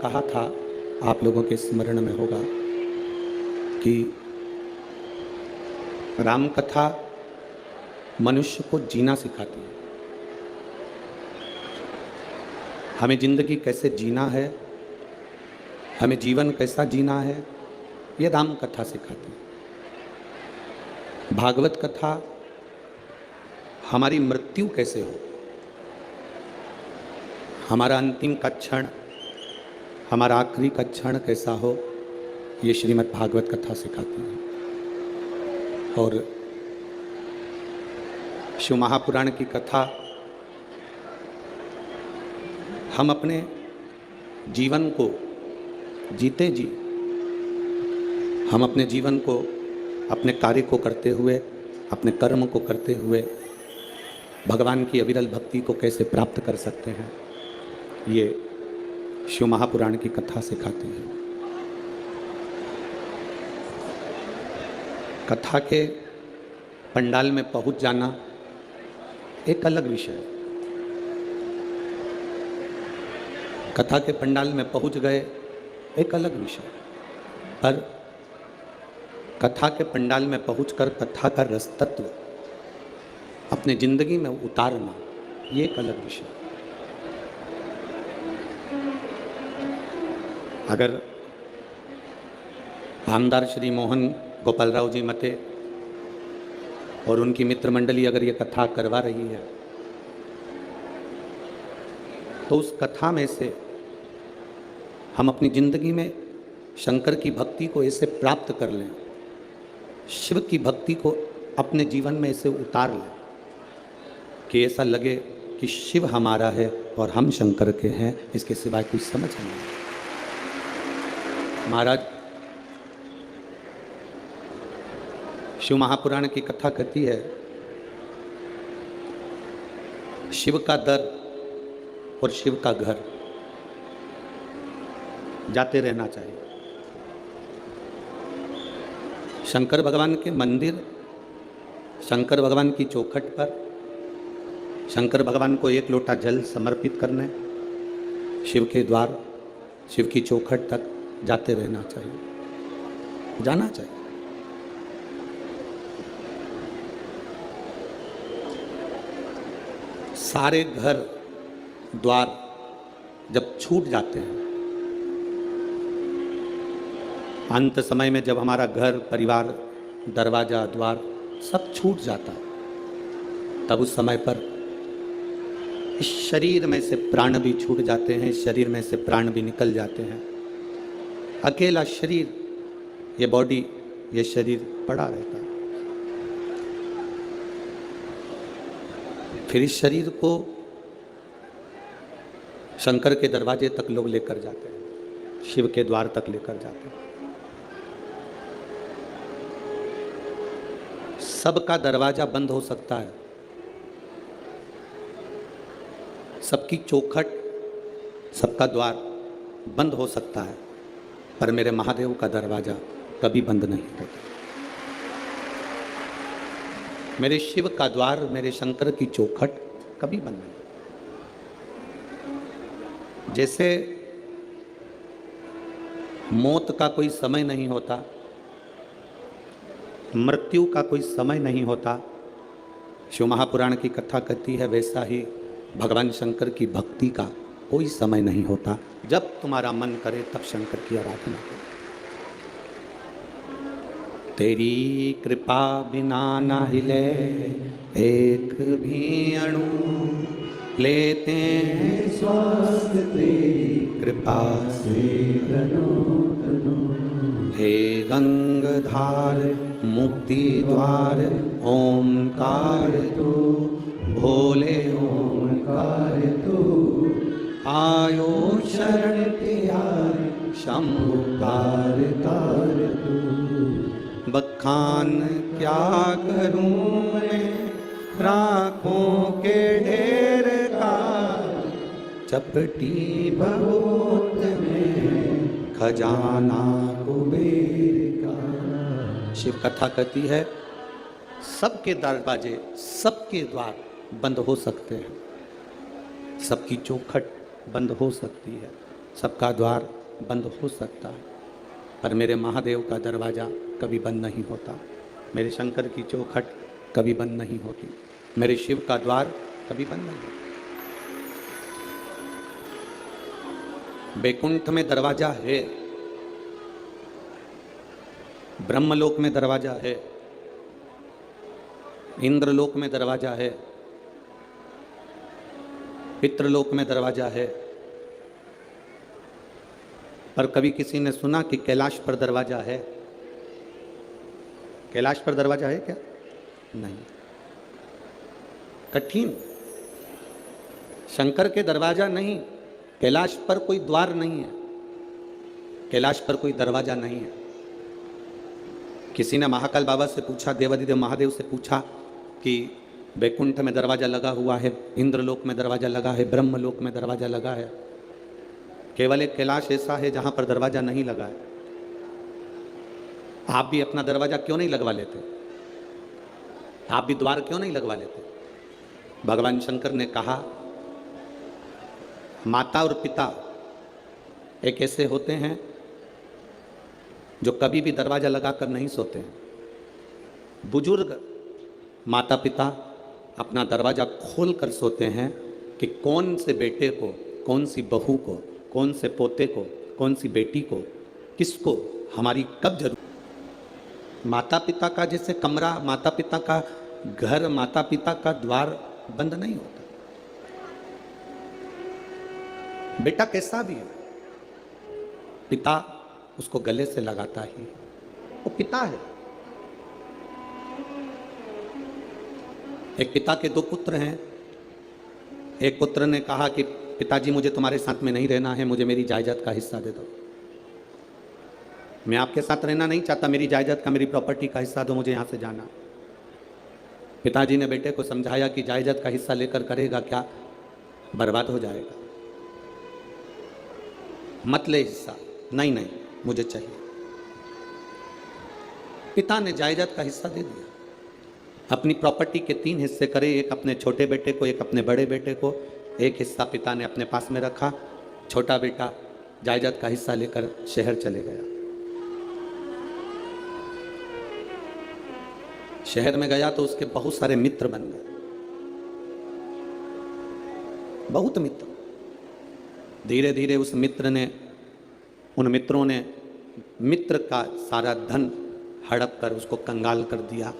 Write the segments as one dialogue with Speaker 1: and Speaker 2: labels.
Speaker 1: कहा था, आप लोगों के स्मरण में होगा कि राम कथा मनुष्य को जीना सिखाती है। हमें जिंदगी कैसे जीना है, हमें जीवन कैसा जीना है, ये राम कथा सिखाती है। भागवत कथा हमारी मृत्यु कैसे हो, हमारा अंतिम का क्षण, हमारा आखिरी का क्षण कैसा हो, ये श्रीमद् भागवत कथा सिखाती है। और शिव महापुराण की कथा हम अपने जीवन को जीते जी, हम अपने जीवन को, अपने कार्य को करते हुए, अपने कर्म को करते हुए भगवान की अविरल भक्ति को कैसे प्राप्त कर सकते हैं, ये शिव महापुराण की कथा सिखाती है। कथा के पंडाल में पहुंच जाना एक अलग विषय है। कथा के पंडाल में पहुंच गए एक अलग विषय, पर कथा के पंडाल में पहुंचकर कथा का रस तत्व अपने जिंदगी में उतारना, ये एक अलग विषय। अगर आमदार श्री मोहन गोपालराव जी मते और उनकी मित्र मंडली अगर ये कथा करवा रही है, तो उस कथा में से हम अपनी जिंदगी में शंकर की भक्ति को ऐसे प्राप्त कर लें, शिव की भक्ति को अपने जीवन में ऐसे उतार लें कि ऐसा लगे कि शिव हमारा है और हम शंकर के हैं, इसके सिवाय कुछ समझ नहीं। महाराज शिव महापुराण की कथा कहती है, शिव का दर और शिव का घर जाते रहना चाहिए। शंकर भगवान के मंदिर, शंकर भगवान की चौखट पर शंकर भगवान को एक लोटा जल समर्पित करने, शिव के द्वार, शिव की चौखट तक जाते रहना चाहिए, जाना चाहिए। सारे घर द्वार जब छूट जाते हैं, अंत समय में जब हमारा घर परिवार, दरवाजा, द्वार सब छूट जाता है, तब उस समय पर इस शरीर में से प्राण भी छूट जाते हैं, इस शरीर में से प्राण भी निकल जाते हैं। अकेला शरीर, ये बॉडी, ये शरीर पड़ा रहता है। फिर इस शरीर को शंकर के दरवाजे तक लोग लेकर जाते हैं, शिव के द्वार तक लेकर जाते हैं। सबका दरवाजा बंद हो सकता है, सबकी चौखट, सबका द्वार बंद हो सकता है, पर मेरे महादेव का दरवाजा कभी बंद नहीं होता। मेरे शिव का द्वार, मेरे शंकर की चौखट कभी बंद नहीं। जैसे मौत का कोई समय नहीं होता, मृत्यु का कोई समय नहीं होता, शिव महापुराण की कथा कहती है, वैसा ही भगवान शंकर की भक्ति का कोई समय नहीं होता। जब तुम्हारा मन करे तब शंकर की आराधना करो। तेरी कृपा बिना ना हिले एक भी अणु, लेते हैं स्वास्थ्य तेरी कृपा से तनो तनो। हे गंगाधार मुक्ति द्वार ओंकार तू, भोले ओंकार तू, आयो शरण त्यार शंभु तार तार तू। बखान क्या करूं मैं राखों के ढेर का, चपटी भगवत में खजाना कुबेर का। शिव कथा कहती है, सबके दरवाजे, सबके द्वार बंद हो सकते हैं, सबकी चौखट बंद हो सकती है, सबका द्वार बंद हो सकता है, पर मेरे महादेव का दरवाज़ा कभी बंद नहीं होता। मेरे शंकर की चौखट कभी बंद नहीं होती। मेरे शिव का द्वार कभी बंद नहीं होता। बैकुंठ में दरवाजा है, ब्रह्मलोक में दरवाजा है, इंद्रलोक में दरवाजा है, पितृलोक में दरवाजा है, पर कभी किसी ने सुना कि कैलाश पर दरवाजा है? कैलाश पर दरवाजा है क्या? नहीं। कठिन। शंकर के दरवाजा नहीं, कैलाश पर कोई द्वार नहीं है, कैलाश पर कोई दरवाजा नहीं है। किसी ने महाकाल बाबा से पूछा, देवाधिदेव महादेव से पूछा कि बैकुंठ में दरवाजा लगा हुआ है, इंद्रलोक में दरवाजा लगा है, ब्रह्मलोक में दरवाजा लगा है, केवल एक कैलाश ऐसा है जहां पर दरवाजा नहीं लगा है। आप भी अपना दरवाजा क्यों नहीं लगवा लेते? आप भी द्वार क्यों नहीं लगवा लेते? भगवान शंकर ने कहा, माता और पिता एक ऐसे होते हैं जो कभी भी दरवाजा लगाकर नहीं सोते हैं। बुजुर्ग माता पिता अपना दरवाजा खोल कर सोते हैं कि कौन से बेटे को, कौन सी बहू को, कौन से पोते को, कौन सी बेटी को, किसको हमारी कब जरूरत। माता पिता का जैसे कमरा, माता पिता का घर, माता पिता का द्वार बंद नहीं होता। बेटा कैसा भी है, पिता उसको गले से लगाता ही, वो पिता है। एक पिता के दो पुत्र हैं। एक पुत्र ने कहा कि पिताजी मुझे तुम्हारे साथ में नहीं रहना है, मुझे मेरी जायदाद का हिस्सा दे दो। मैं आपके साथ रहना नहीं चाहता, मेरी जायदाद का, मेरी प्रॉपर्टी का हिस्सा दो, मुझे यहां से जाना। पिताजी ने बेटे को समझाया कि जायदाद का हिस्सा लेकर करेगा क्या, बर्बाद हो जाएगा, मत ले हिस्सा। नहीं नहीं, मुझे चाहिए। पिता ने जायदाद का हिस्सा दे दिया। अपनी प्रॉपर्टी के 3 हिस्से करे, एक अपने छोटे बेटे को, एक अपने बड़े बेटे को। एक हिस्सा पिता ने अपने पास में रखा। छोटा बेटा जायदाद का हिस्सा लेकर शहर चले गया। शहर में गया तो उसके बहुत सारे मित्र बन गए, बहुत मित्र। धीरे धीरे उस मित्र ने, उन मित्रों ने मित्र का सारा धन हड़प कर उसको कंगाल कर दिया।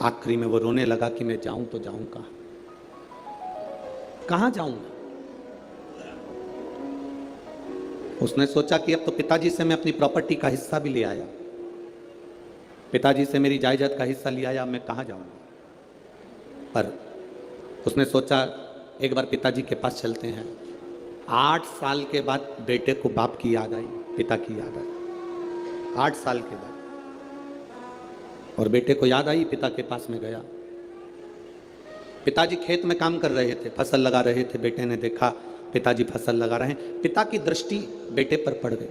Speaker 1: आखिरी में वो रोने लगा कि मैं जाऊं तो जाऊं कहां, कहां जाऊंगा। उसने सोचा कि अब तो पिताजी से मैं अपनी प्रॉपर्टी का हिस्सा भी ले आया, पिताजी से मेरी जायदाद का हिस्सा ले आया, मैं कहां जाऊंगा। पर उसने सोचा एक बार पिताजी के पास चलते हैं। 8 साल के बाद बेटे को बाप की याद आई, पिता की याद आई। 8 साल के बाद, और बेटे को याद आई, पिता के पास में गया। पिताजी खेत में काम कर रहे थे, फसल लगा रहे थे। बेटे ने देखा पिताजी फसल लगा रहे हैं, पिता की दृष्टि बेटे पर पड़ गई।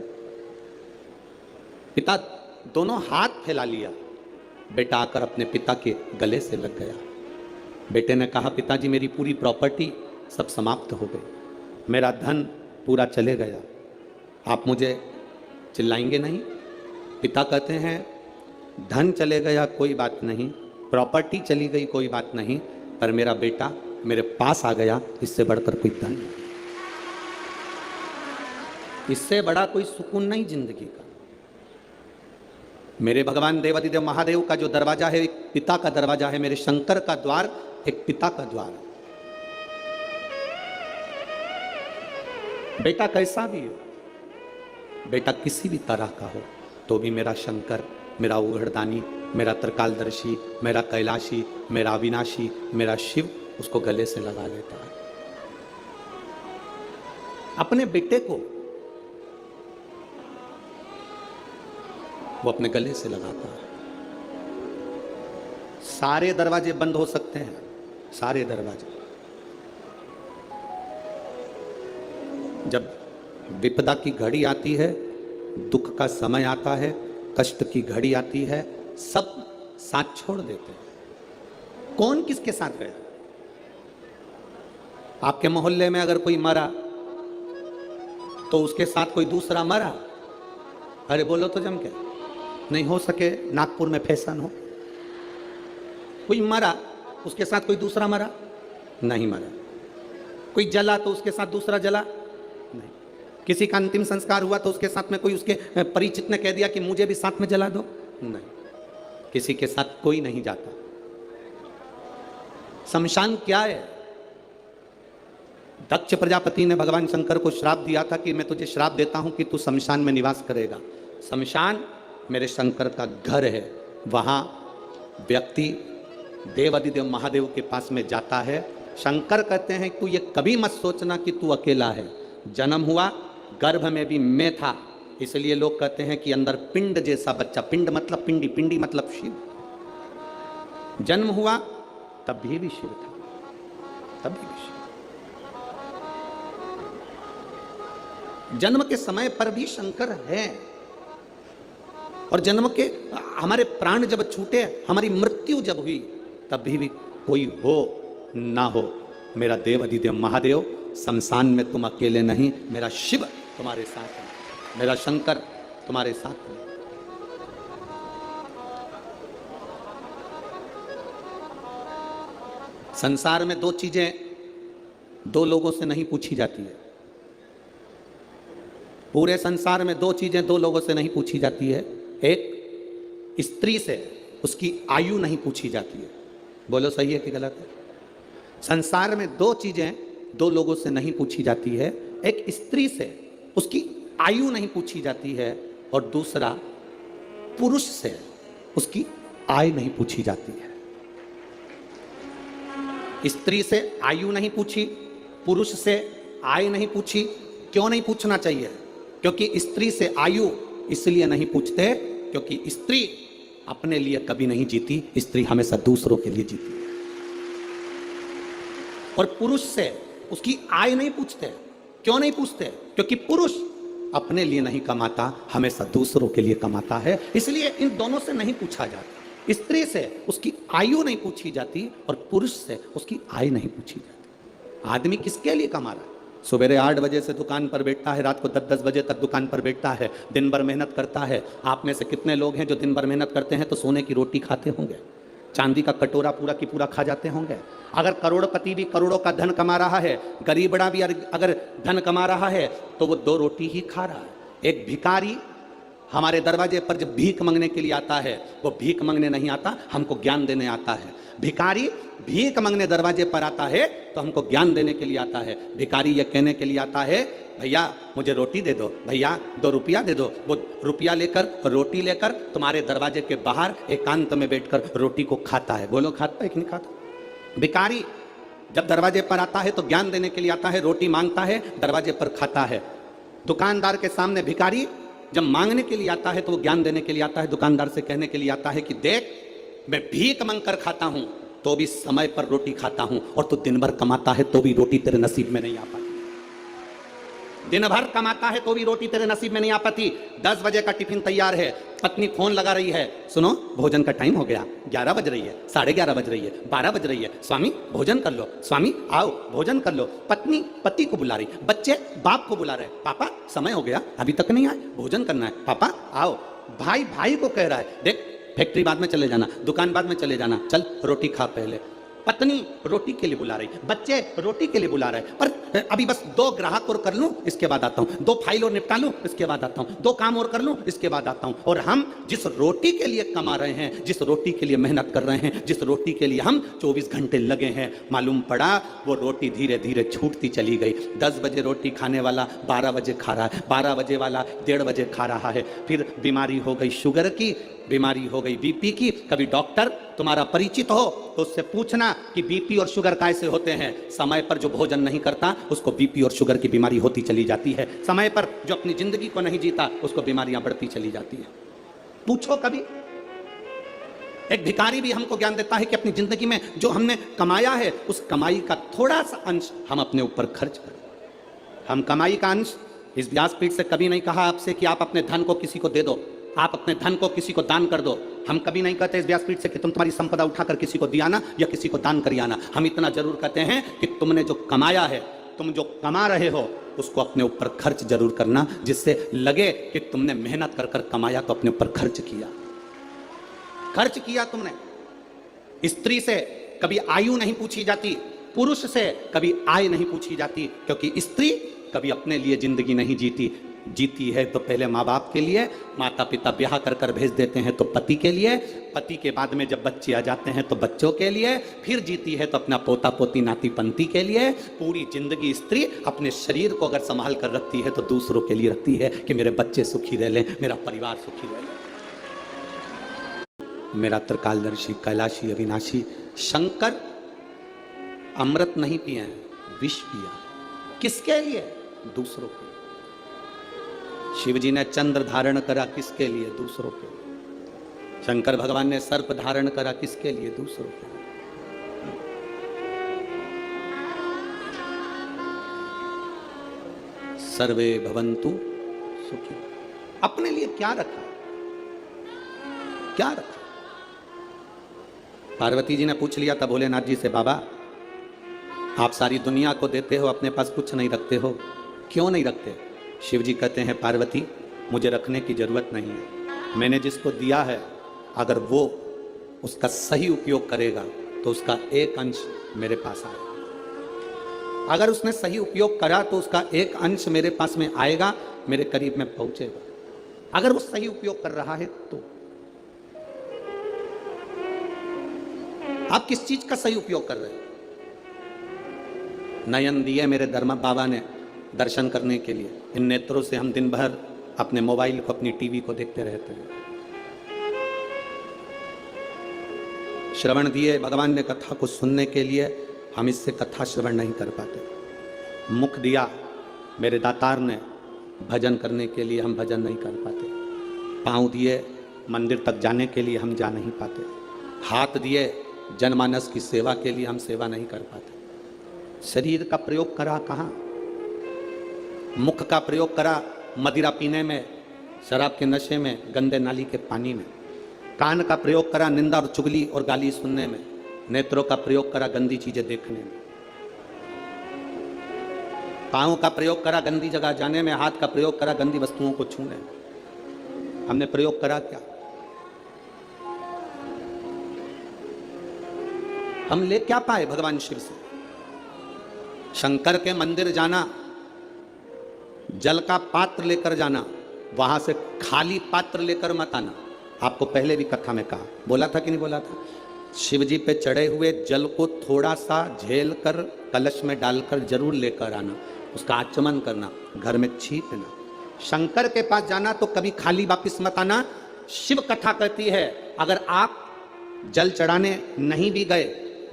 Speaker 1: पिता दोनों हाथ फैला लिया, बेटा आकर अपने पिता के गले से लग गया। बेटे ने कहा, पिताजी मेरी पूरी प्रॉपर्टी सब समाप्त हो गई, मेरा धन पूरा चले गया, आप मुझे चिल्लाएंगे नहीं। पिता कहते हैं, धन चले गया कोई बात नहीं, प्रॉपर्टी चली गई कोई बात नहीं, पर मेरा बेटा मेरे पास आ गया, इससे बढ़कर कोई धन नहीं, इससे बड़ा कोई सुकून नहीं जिंदगी का। मेरे भगवान देवाधिदेव महादेव का जो दरवाजा है, एक पिता का दरवाजा है। मेरे शंकर का द्वार एक पिता का द्वार है। बेटा कैसा भी हो, बेटा किसी भी तरह का हो, तो भी मेरा शंकर, मेरा उघड़दानी, मेरा त्रिकालदर्शी, मेरा कैलाशी, मेरा अविनाशी, मेरा शिव उसको गले से लगा लेता है। अपने बेटे को वो अपने गले से लगाता है। सारे दरवाजे बंद हो सकते हैं, सारे दरवाजे। जब विपदा की घड़ी आती है, दुख का समय आता है, कष्ट की घड़ी आती है, सब साथ छोड़ देते हैं। कौन किसके साथ गया? आपके मोहल्ले में अगर कोई मरा तो उसके साथ कोई दूसरा मरा। अरे बोलो तो जम के, नहीं हो सके नागपुर में फैशन हो, कोई मरा उसके साथ कोई दूसरा मरा, नहीं मरा। कोई जला तो उसके साथ दूसरा जला, नहीं। किसी का अंतिम संस्कार हुआ तो उसके साथ में कोई उसके परिचित ने कह दिया कि मुझे भी साथ में जला दो, नहीं। किसी के साथ कोई नहीं जाता। शमशान क्या है? दक्ष प्रजापति ने भगवान शंकर को श्राप दिया था कि मैं तुझे श्राप देता हूं कि तू शमशान में निवास करेगा। शमशान मेरे शंकर का घर है, वहां व्यक्ति देवाधिदेव महादेव के पास में जाता है। शंकर कहते हैं तू ये कभी मत सोचना कि तू अकेला है। जन्म हुआ, गर्भ में भी मैं था, इसलिए लोग कहते हैं कि अंदर पिंड जैसा बच्चा, पिंड मतलब पिंडी, पिंडी मतलब शिव। जन्म हुआ तब भी शिव था, तभी भी शिव। जन्म के समय पर भी शंकर है, और जन्म के हमारे प्राण जब छूटे, हमारी मृत्यु जब हुई, तब भी कोई हो ना हो, मेरा देव अधिदेव महादेव शमशान में तुम अकेले नहीं, मेरा शिव तुम्हारे साथ है, मेरा शंकर तुम्हारे साथ है। संसार में दो चीजें दो लोगों से नहीं पूछी जाती है। पूरे संसार में दो चीजें दो लोगों से नहीं पूछी जाती है। एक, स्त्री से उसकी आयु नहीं पूछी जाती है। बोलो सही है कि गलत है? संसार में दो चीजें दो लोगों से नहीं पूछी जाती है। एक, स्त्री से उसकी आयु नहीं पूछी जाती है, और दूसरा, पुरुष से उसकी आय नहीं पूछी जाती है। स्त्री से आयु नहीं पूछी, पुरुष से आय नहीं पूछी। क्यों नहीं पूछना चाहिए? क्योंकि स्त्री से आयु इसलिए नहीं पूछते क्योंकि स्त्री अपने लिए कभी नहीं जीती, स्त्री हमेशा दूसरों के लिए जीती है। और पुरुष से उसकी आय नहीं पूछते। क्यों नहीं पूछते? क्योंकि पुरुष अपने लिए नहीं कमाता, हमेशा दूसरों के लिए कमाता है, इसलिए इन दोनों से नहीं पूछा जाता। स्त्री से उसकी आयु नहीं पूछी जाती और पुरुष से उसकी आय नहीं पूछी जाती। आदमी किसके लिए कमा रहा है? सुबह 8 बजे से दुकान पर बैठता है, रात को 10-10 बजे तक दुकान पर बैठता है, दिन भर मेहनत करता है। आप में से कितने लोग हैं जो दिन भर मेहनत करते हैं तो सोने की रोटी खाते होंगे, चांदी का कटोरा पूरा की पूरा खा जाते होंगे? अगर करोड़पति भी करोड़ों का धन कमा रहा है, गरीबड़ा भी अगर धन कमा रहा है, तो वो 2 रोटी ही खा रहा है। एक भिखारी हमारे दरवाजे पर जब भीख मांगने के लिए आता है, वो भीख मांगने नहीं आता, हमको ज्ञान देने आता है। भिखारी भीख मांगने दरवाजे पर आता है तो हमको ज्ञान देने के लिए आता है। भिखारी ये कहने के लिए आता है, भैया मुझे रोटी दे दो, भैया 2 रुपया दे दो। वो रुपया लेकर, रोटी लेकर तुम्हारे दरवाजे के बाहर एकांत में बैठकर रोटी को खाता है। बोलो खाता है कि नहीं खाता? भिखारी जब दरवाजे पर आता है तो ज्ञान देने के लिए आता है, रोटी मांगता है, दरवाजे पर खाता है। दुकानदार के सामने भिखारी जब मांगने के लिए आता है तो वो ज्ञान देने के लिए आता है, दुकानदार से कहने के लिए आता है कि देख, मैं भीख मांग कर खाता हूं तो भी समय पर रोटी खाता हूं, और तू दिन भर कमाता है तो भी रोटी तेरे नसीब में नहीं आ पाती। दिन भर कमाता है तो भी रोटी तेरे नसीब में नहीं आ पाती। 10 बजे का टिफिन तैयार है, पत्नी फोन लगा रही है, सुनो भोजन का टाइम हो गया, 11 बज रही है, 11:30 बज रही है, 12 बज रही है, स्वामी भोजन कर लो, स्वामी आओ भोजन कर लो। पत्नी पति को बुला रही, बच्चे बाप को बुला रहे, पापा समय हो गया अभी तक नहीं आए, भोजन करना है, पापा आओ। भाई भाई को कह रहा है, देख फैक्ट्री बाद में चले जाना, दुकान बाद में चले जाना, चल रोटी खा पहले। पत्नी रोटी के लिए बुला रही, बच्चे रोटी के लिए बुला रहे, पर अभी बस 2 ग्राहक और कर लूं इसके बाद आता हूं, 2 फाइल और निपटा लूं इसके बाद आता हूं, 2 काम और कर लूं इसके बाद आता हूं। और हम जिस रोटी के लिए कमा रहे हैं, जिस रोटी के लिए मेहनत कर रहे हैं, जिस रोटी के लिए हम 24 घंटे लगे हैं, मालूम पड़ा वो रोटी धीरे धीरे छूटती चली गई। 10 बजे रोटी खाने वाला 12 बजे खा रहा है, 12 बजे वाला 1:30 बजे खा रहा है। फिर बीमारी हो गई शुगर की, बीमारी हो गई बीपी की। कभी डॉक्टर तुम्हारा परिचित हो तो उससे पूछना कि बीपी और शुगर कैसे होते हैं। समय पर जो भोजन नहीं करता उसको बीपी और शुगर की बीमारी होती चली जाती है। समय पर जो अपनी जिंदगी को नहीं जीता उसको बीमारियां बढ़ती चली जाती है। पूछो कभी। एक भिखारी भी हमको ज्ञान देता है कि अपनी जिंदगी में जो हमने कमाया है उस कमाई का थोड़ा सा अंश हम अपने ऊपर खर्च करें। हम कमाई का अंश, इस व्यासपीठ से कभी नहीं कहा आपसे कि आप अपने धन को किसी को दे दो, आप अपने धन को किसी को दान कर दो। हम कभी नहीं कहते इस व्यासपीठ से कि तुम तुम्हारी संपदा उठाकर किसी को दिया ना या किसी को दान करिए ना। हम इतना जरूर कहते हैं कि तुमने जो कमाया है, तुम जो कमा रहे हो, उसको अपने ऊपर खर्च जरूर करना, जिससे लगे कि तुमने मेहनत कर कर कमाया तो अपने ऊपर खर्च किया। खर्च किया तुमने। स्त्री से कभी आयु नहीं पूछी जाती, पुरुष से कभी आय नहीं पूछी जाती, क्योंकि स्त्री कभी अपने लिए जिंदगी नहीं जीती है तो पहले माँ बाप के लिए, माता पिता ब्याह कर कर भेज देते हैं तो पति के लिए, पति के बाद में जब बच्चे आ जाते हैं तो बच्चों के लिए, फिर जीती है तो अपना पोता पोती नाती पंती के लिए। पूरी जिंदगी स्त्री अपने शरीर को अगर संभाल कर रखती है तो दूसरों के लिए रखती है कि मेरे बच्चे सुखी रह लें, मेरा परिवार सुखी रह ले। मेरा त्रिकालदर्शी कैलाशी अविनाशी शंकर अमृत नहीं पिए हैं, विष पिया। किसके लिए? दूसरों के। शिव जी ने चंद्र धारण करा, किसके लिए? दूसरों के। शंकर भगवान ने सर्प धारण करा, किसके लिए? दूसरों के। सर्वे भवन्तु सुखी। अपने लिए क्या रखा? क्या रखा? पार्वती जी ने पूछ लिया था भोलेनाथ जी से, बाबा आप सारी दुनिया को देते हो, अपने पास कुछ नहीं रखते हो, क्यों नहीं रखते? शिव जी कहते हैं, पार्वती मुझे रखने की जरूरत नहीं है। मैंने जिसको दिया है अगर वो उसका सही उपयोग करेगा तो उसका एक अंश मेरे पास आएगा। अगर उसने सही उपयोग करा तो उसका एक अंश मेरे पास में आएगा, मेरे करीब में पहुंचेगा। अगर वो सही उपयोग कर रहा है तो। आप किस चीज का सही उपयोग कर रहे हैं? नयन दिए मेरे धर्म बाबा ने दर्शन करने के लिए, इन नेत्रों से हम दिन भर अपने मोबाइल को, अपनी टीवी को देखते रहते हैं। श्रवण दिए भगवान ने कथा को सुनने के लिए, हम इससे कथा श्रवण नहीं कर पाते। मुख दिया मेरे दातार ने भजन करने के लिए, हम भजन नहीं कर पाते। पाँव दिए मंदिर तक जाने के लिए, हम जा नहीं पाते। हाथ दिए जनमानस की सेवा के लिए, हम सेवा नहीं कर पाते। शरीर का प्रयोग करा कहाँ? मुख का प्रयोग करा मदिरा पीने में, शराब के नशे में, गंदे नाली के पानी में। कान का प्रयोग करा निंदा और चुगली और गाली सुनने में। नेत्रों का प्रयोग करा गंदी चीजें देखने में। पाँव का प्रयोग करा गंदी जगह जाने में। हाथ का प्रयोग करा गंदी वस्तुओं को छूने में। हमने प्रयोग करा क्या? हम ले क्या पाए भगवान शिव से? शंकर के मंदिर जाना, जल का पात्र लेकर जाना, वहां से खाली पात्र लेकर मत आना। आपको पहले भी कथा में कहा, बोला था कि नहीं बोला था? शिव जी पे चढ़े हुए जल को थोड़ा सा झेल कर कलश में डालकर जरूर लेकर आना, उसका आचमन करना, घर में छींटना। शंकर के पास जाना तो कभी खाली वापिस मत आना। शिव कथा कहती है अगर आप जल चढ़ाने नहीं भी गए,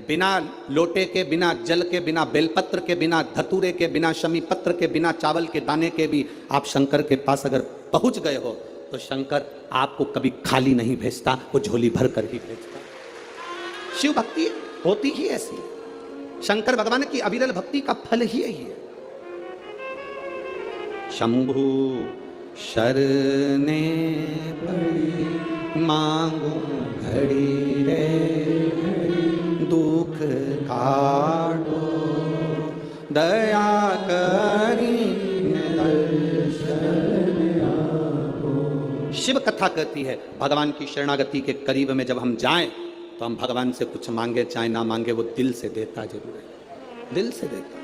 Speaker 1: बिना लोटे के, बिना जल के, बिना बेलपत्र के, बिना धतूरे के, बिना शमी पत्र के, बिना चावल के दाने के भी आप शंकर के पास अगर पहुंच गए हो तो शंकर आपको कभी खाली नहीं भेजता, वो झोली भर कर ही भेजता। शिव भक्ति होती ही ऐसी है। शंकर भगवान की अविरल भक्ति का फल ही यही है। शंभु शरणे पड़ी मांगो घड़ी रे, दुख काटो दया करी। शिव कथा कहती है भगवान की शरणागति के करीब में जब हम जाएं तो हम भगवान से कुछ मांगे चाहे ना मांगे, वो दिल से देता जरूर है, दिल से देता।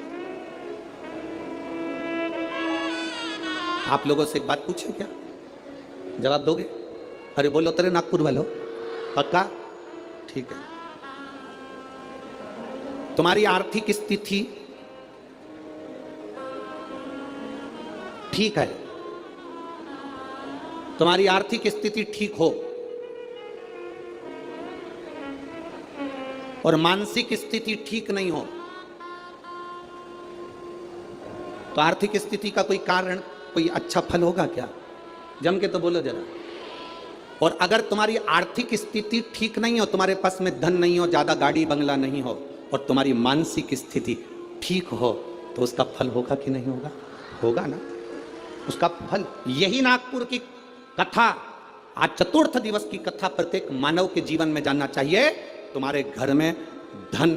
Speaker 1: आप लोगों से एक बात पूछे क्या? जवाब दोगे? अरे बोलो तेरे नागपुर वालों, पक्का? ठीक है। तुम्हारी आर्थिक स्थिति ठीक है, तुम्हारी आर्थिक स्थिति ठीक हो और मानसिक स्थिति ठीक नहीं हो तो आर्थिक स्थिति का कोई कारण, कोई अच्छा फल होगा क्या? जम के तो बोलो जरा। और अगर तुम्हारी आर्थिक स्थिति ठीक नहीं हो, तुम्हारे पास में धन नहीं हो, ज्यादा गाड़ी बंगला नहीं हो, और तुम्हारी मानसिक स्थिति ठीक हो तो उसका फल होगा कि नहीं होगा? होगा ना, उसका फल। यही नागपुर की कथा, आज चतुर्थ दिवस की कथा प्रत्येक मानव के जीवन में जानना चाहिए। तुम्हारे घर में धन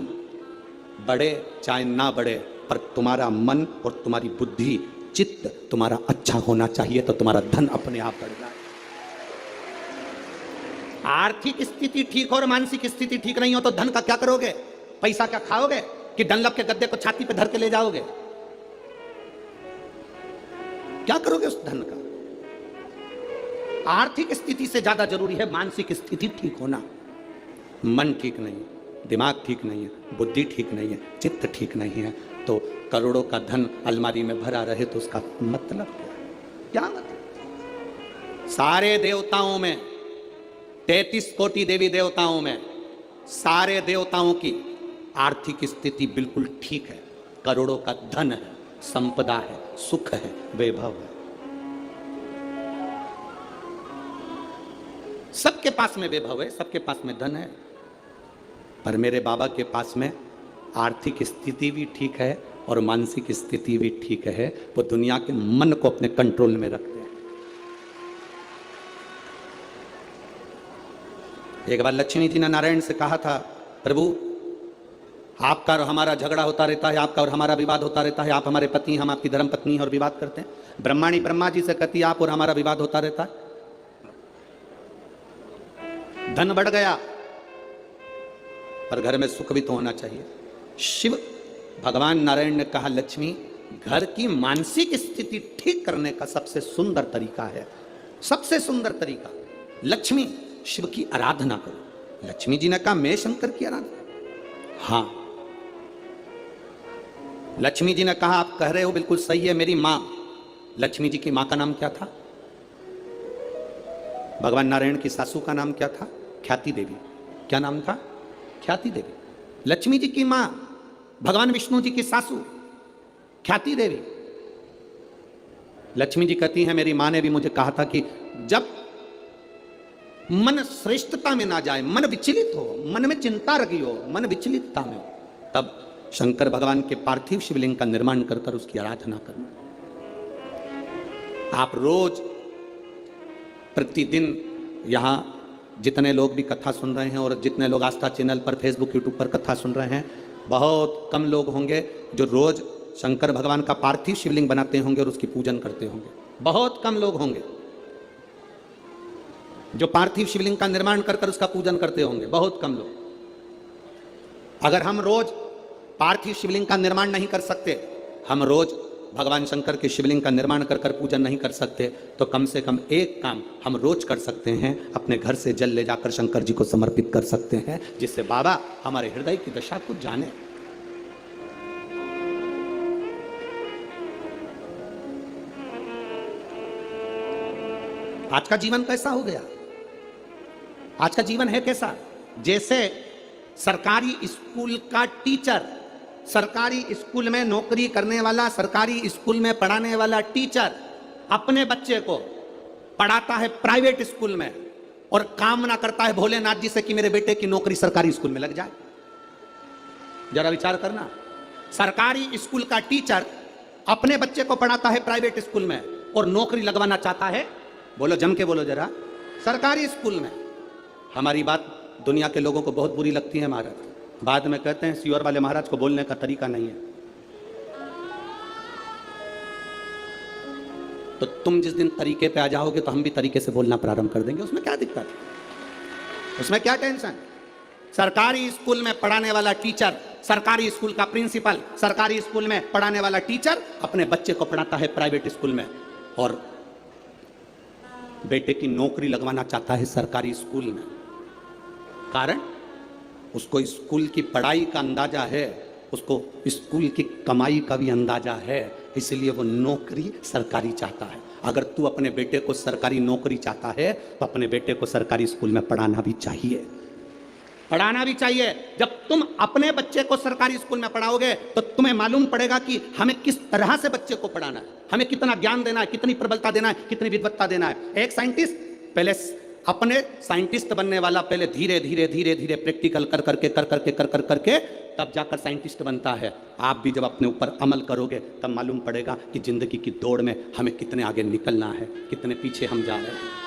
Speaker 1: बढ़े चाहे ना बढ़े, पर तुम्हारा मन और तुम्हारी बुद्धि चित्त तुम्हारा अच्छा होना चाहिए तो तुम्हारा धन अपने आप बढ़ जाए। आर्थिक स्थिति ठीक हो और मानसिक स्थिति ठीक नहीं हो तो धन का क्या करोगे? पैसा क्या खाओगे कि डनलप के गद्दे को छाती पे धर के ले जाओगे? क्या करोगे उस धन का? आर्थिक स्थिति से ज्यादा जरूरी है मानसिक स्थिति ठीक होना। मन ठीक नहीं है, दिमाग ठीक नहीं है, बुद्धि ठीक नहीं है, चित्त ठीक नहीं है, तो करोड़ों का धन अलमारी में भरा रहे तो उसका मतलब क्या मतलब? सारे देवताओं में 33 कोटि देवी देवताओं में सारे देवताओं की आर्थिक स्थिति बिल्कुल ठीक है, करोड़ों का धन है, संपदा है, सुख है, वैभव है, सबके पास में वैभव है, सबके पास में धन है। पर मेरे बाबा के पास में आर्थिक स्थिति भी ठीक है और मानसिक स्थिति भी ठीक है। वो दुनिया के मन को अपने कंट्रोल में रखते हैं। एक बार लक्ष्मी जी ने नारायण से कहा था, प्रभु आपका और हमारा झगड़ा होता रहता है, आपका और हमारा विवाद होता रहता है, आप हमारे पति, हम आपकी धर्म पत्नी हैं और विवाद करते हैं। ब्रह्माणी ब्रह्मा जी से कहती, आप और हमारा विवाद होता रहता है। धन बढ़ गया पर घर में सुख भी तो होना चाहिए। शिव भगवान नारायण ने कहा, लक्ष्मी घर की मानसिक स्थिति ठीक करने का सबसे सुंदर तरीका है, सबसे सुंदर तरीका, लक्ष्मी शिव की आराधना करो। लक्ष्मी जी ने कहा, मैं शंकर की आराधना? हाँ। लक्ष्मी जी ने कहा, आप कह रहे हो बिल्कुल सही है, मेरी मां, लक्ष्मी जी की मां का नाम क्या था? भगवान नारायण की सासू का नाम क्या था? ख्याति देवी। क्या नाम था? ख्याति देवी। लक्ष्मी जी की मां भगवान विष्णु जी की सासू ख्याति देवी। लक्ष्मी जी कहती हैं, मेरी मां ने भी मुझे कहा था कि जब मन श्रेष्ठता में ना जाए, मन विचलित हो, मन में चिंता रखी हो, मन विचलितता में हो, तब शंकर भगवान के पार्थिव शिवलिंग का निर्माण कर कर उसकी आराधना करना। आप रोज प्रतिदिन यहां जितने लोग भी कथा सुन रहे हैं और जितने लोग आस्था चैनल पर, फेसबुक, यूट्यूब पर कथा सुन रहे हैं, बहुत कम लोग होंगे जो रोज शंकर भगवान का पार्थिव शिवलिंग बनाते होंगे और उसकी पूजन करते होंगे। बहुत कम लोग होंगे जो पार्थिव शिवलिंग का निर्माण कर कर उसका पूजन करते होंगे, बहुत कम लोग। अगर हम रोज पार्थिव शिवलिंग का निर्माण नहीं कर सकते, हम रोज भगवान शंकर के शिवलिंग का निर्माण कर कर पूजन नहीं कर सकते, तो कम से कम एक काम हम रोज कर सकते हैं, अपने घर से जल ले जाकर शंकर जी को समर्पित कर सकते हैं, जिससे बाबा हमारे हृदय की दशा को जाने। आज का जीवन कैसा हो गया? आज का जीवन है कैसा? जैसे सरकारी स्कूल का टीचर, सरकारी स्कूल में नौकरी करने वाला, सरकारी स्कूल में पढ़ाने वाला टीचर अपने बच्चे को पढ़ाता है प्राइवेट स्कूल में और कामना करता है भोलेनाथ जी से कि मेरे बेटे की नौकरी सरकारी स्कूल में लग जाए। जरा विचार करना, सरकारी स्कूल का टीचर अपने बच्चे को पढ़ाता है प्राइवेट स्कूल में और नौकरी लगवाना चाहता है, बोलो जम के बोलो जरा, सरकारी स्कूल में। हमारी बात दुनिया के लोगों को बहुत बुरी लगती है महाराज, बाद में कहते हैं सीवर वाले महाराज को बोलने का तरीका नहीं है। तो तुम जिस दिन तरीके पे आ जाओगे तो हम भी तरीके से बोलना प्रारंभ कर देंगे, उसमें क्या दिक्कत है, उसमें क्या टेंशन? सरकारी स्कूल में पढ़ाने वाला टीचर, सरकारी स्कूल का प्रिंसिपल, सरकारी स्कूल में पढ़ाने वाला टीचर अपने बच्चे को पढ़ाता है प्राइवेट स्कूल में और बेटे की नौकरी लगवाना चाहता है सरकारी स्कूल में। कारण उसको स्कूल की पढ़ाई का अंदाजा है, उसको स्कूल की कमाई का भी अंदाजा है, इसलिए वो नौकरी सरकारी चाहता है। अगर तू अपने बेटे को सरकारी नौकरी चाहता है तो अपने बेटे को सरकारी स्कूल में पढ़ाना भी चाहिए, पढ़ाना भी चाहिए। जब तुम अपने बच्चे को सरकारी स्कूल में पढ़ाओगे तो तुम्हें मालूम पड़ेगा कि हमें किस तरह से बच्चे को पढ़ाना है, हमें कितना ज्ञान देना है, कितनी प्रबलता देना है, कितनी विद्वत्ता देना है। एक साइंटिस्ट पहले अपने साइंटिस्ट बनने वाला पहले धीरे धीरे धीरे धीरे प्रैक्टिकल कर करके तब जाकर साइंटिस्ट बनता है। आप भी जब अपने ऊपर अमल करोगे तब मालूम पड़ेगा कि जिंदगी की दौड़ में हमें कितने आगे निकलना है, कितने पीछे हम जा रहे हैं।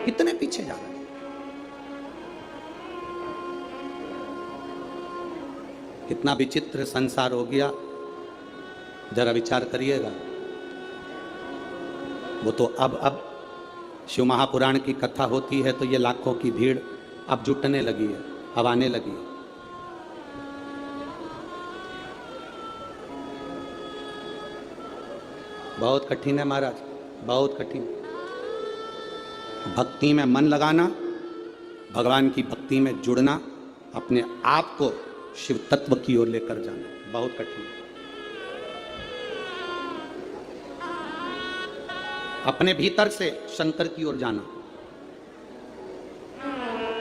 Speaker 1: कितने पीछे जा रहे हैं। कितना विचित्र संसार हो गया, जरा विचार करिएगा। वो तो अब शिव महापुराण की कथा होती है तो ये लाखों की भीड़ अब जुटने लगी है, अब आने लगी है। बहुत कठिन है महाराज, बहुत कठिन। भक्ति में मन लगाना, भगवान की भक्ति में जुड़ना, अपने आप को शिव तत्व की ओर लेकर जाना बहुत कठिन है। अपने भीतर से शंकर की ओर जाना।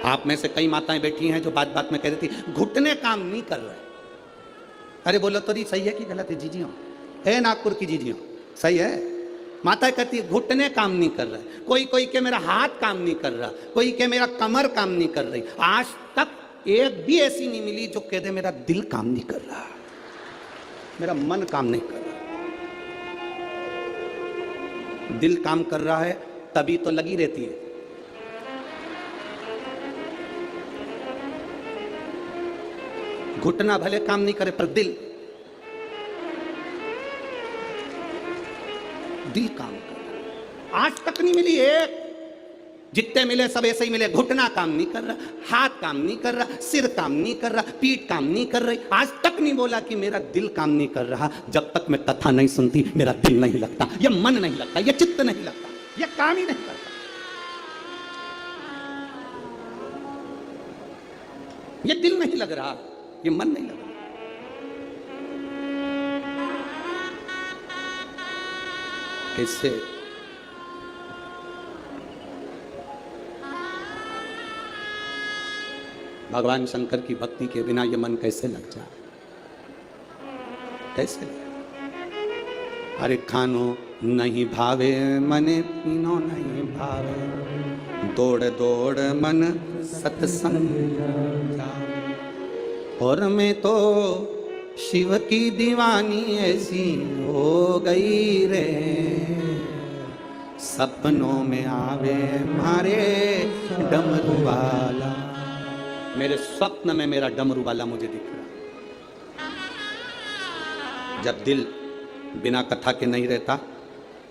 Speaker 1: आप में से कई माताएं बैठी हैं जो बात बात में कह रही थी घुटने काम नहीं कर रहे। अरे बोलो तो नहीं, सही है कि गलत है? जीजियों, ए नागपुर की जीजियों, सही है। माता कहती है घुटने काम नहीं कर रहे। कोई के मेरा हाथ काम नहीं कर रहा, कोई के मेरा कमर काम नहीं कर रही। आज तक एक भी ऐसी नहीं मिली जो कह दे मेरा दिल काम नहीं कर रहा, मेरा मन काम नहीं कर रहा। दिल काम कर रहा है तभी तो लगी रहती है। घुटना भले काम नहीं करे पर दिल काम कर। आज तक नहीं मिली एक, जितने मिले सब ऐसे ही मिले। घुटना काम नहीं कर रहा, हाथ काम नहीं कर रहा, सिर काम नहीं कर रहा, पीठ काम नहीं कर रही। आज तक नहीं बोला कि मेरा दिल काम नहीं कर रहा। जब तक मैं कथा नहीं सुनती मेरा दिल नहीं लगता, ये मन नहीं लगता, ये चित्त नहीं लगता, ये काम ही नहीं करता, ये दिल नहीं लग रहा, ये मन नहीं लग रहा। कैसे? भगवान शंकर की भक्ति के बिना ये मन कैसे लग जाए? कैसे? अरे खानो नहीं भावे मने पीनो नहीं भावे, दौड़ दौड़ मन सत्संग जावे। और मैं तो शिव की दीवानी ऐसी हो गई रे, सपनों में आवे मारे डमरू वाला। मेरे स्वप्न में मेरा डमरू वाला मुझे दिख रहा। जब दिल बिना कथा के नहीं रहता,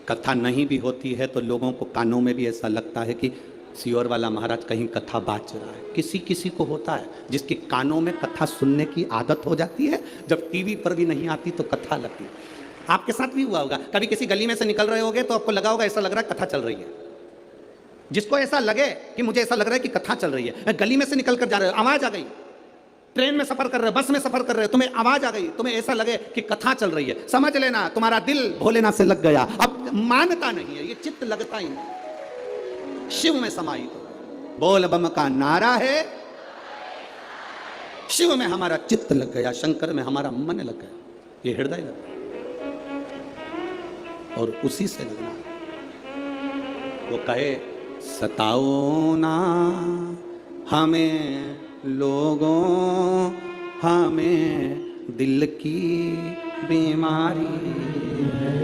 Speaker 1: कथा नहीं भी होती है तो लोगों को कानों में भी ऐसा लगता है कि सियोर वाला महाराज कहीं कथा बाच रहा है। किसी किसी को होता है जिसके कानों में कथा सुनने की आदत हो जाती है, जब टीवी पर भी नहीं आती तो कथा लगती है। आपके साथ भी हुआ होगा, कभी किसी गली में से निकल रहे होगे तो आपको लगा होगा ऐसा लग रहा है कथा चल रही है। जिसको ऐसा लगे कि मुझे ऐसा लग रहा है कि कथा चल रही है, गली में से निकल कर जा रहे हो, आवाज आ गई, ट्रेन में सफर कर रहे हो, बस में सफर कर रहे हो, तुम्हें आवाज आ गई, तुम्हें ऐसा लगे कि कथा चल रही है, समझ लेना तुम्हारा दिल भोलेनाथ से लग गया। अब मानता नहीं है, ये चित्त लगता ही नहीं, शिव में समाहित हो। बोल बम का नारा है, शिव में हमारा चित्त लग गया, शंकर में हमारा मन लग गया, ये हृदय लग गया और उसी से लगना। वो कहे सताओ ना हमें लोगों, हमें दिल की बीमारी है।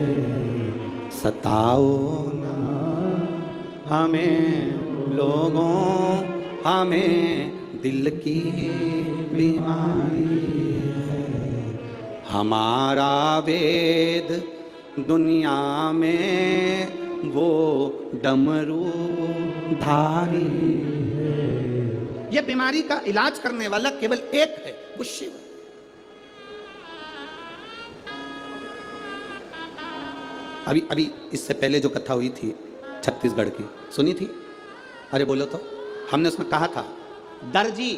Speaker 1: सताओ ना हमें लोगों, हमें दिल की बीमारी है। हमारा वेद दुनिया में वो डमरू धारी है। ये बीमारी का इलाज करने वाला केवल एक है, वो शिव। अभी इससे पहले जो कथा हुई थी छत्तीसगढ़ की, सुनी थी? अरे बोलो तो। हमने उसमें कहा था दर्जी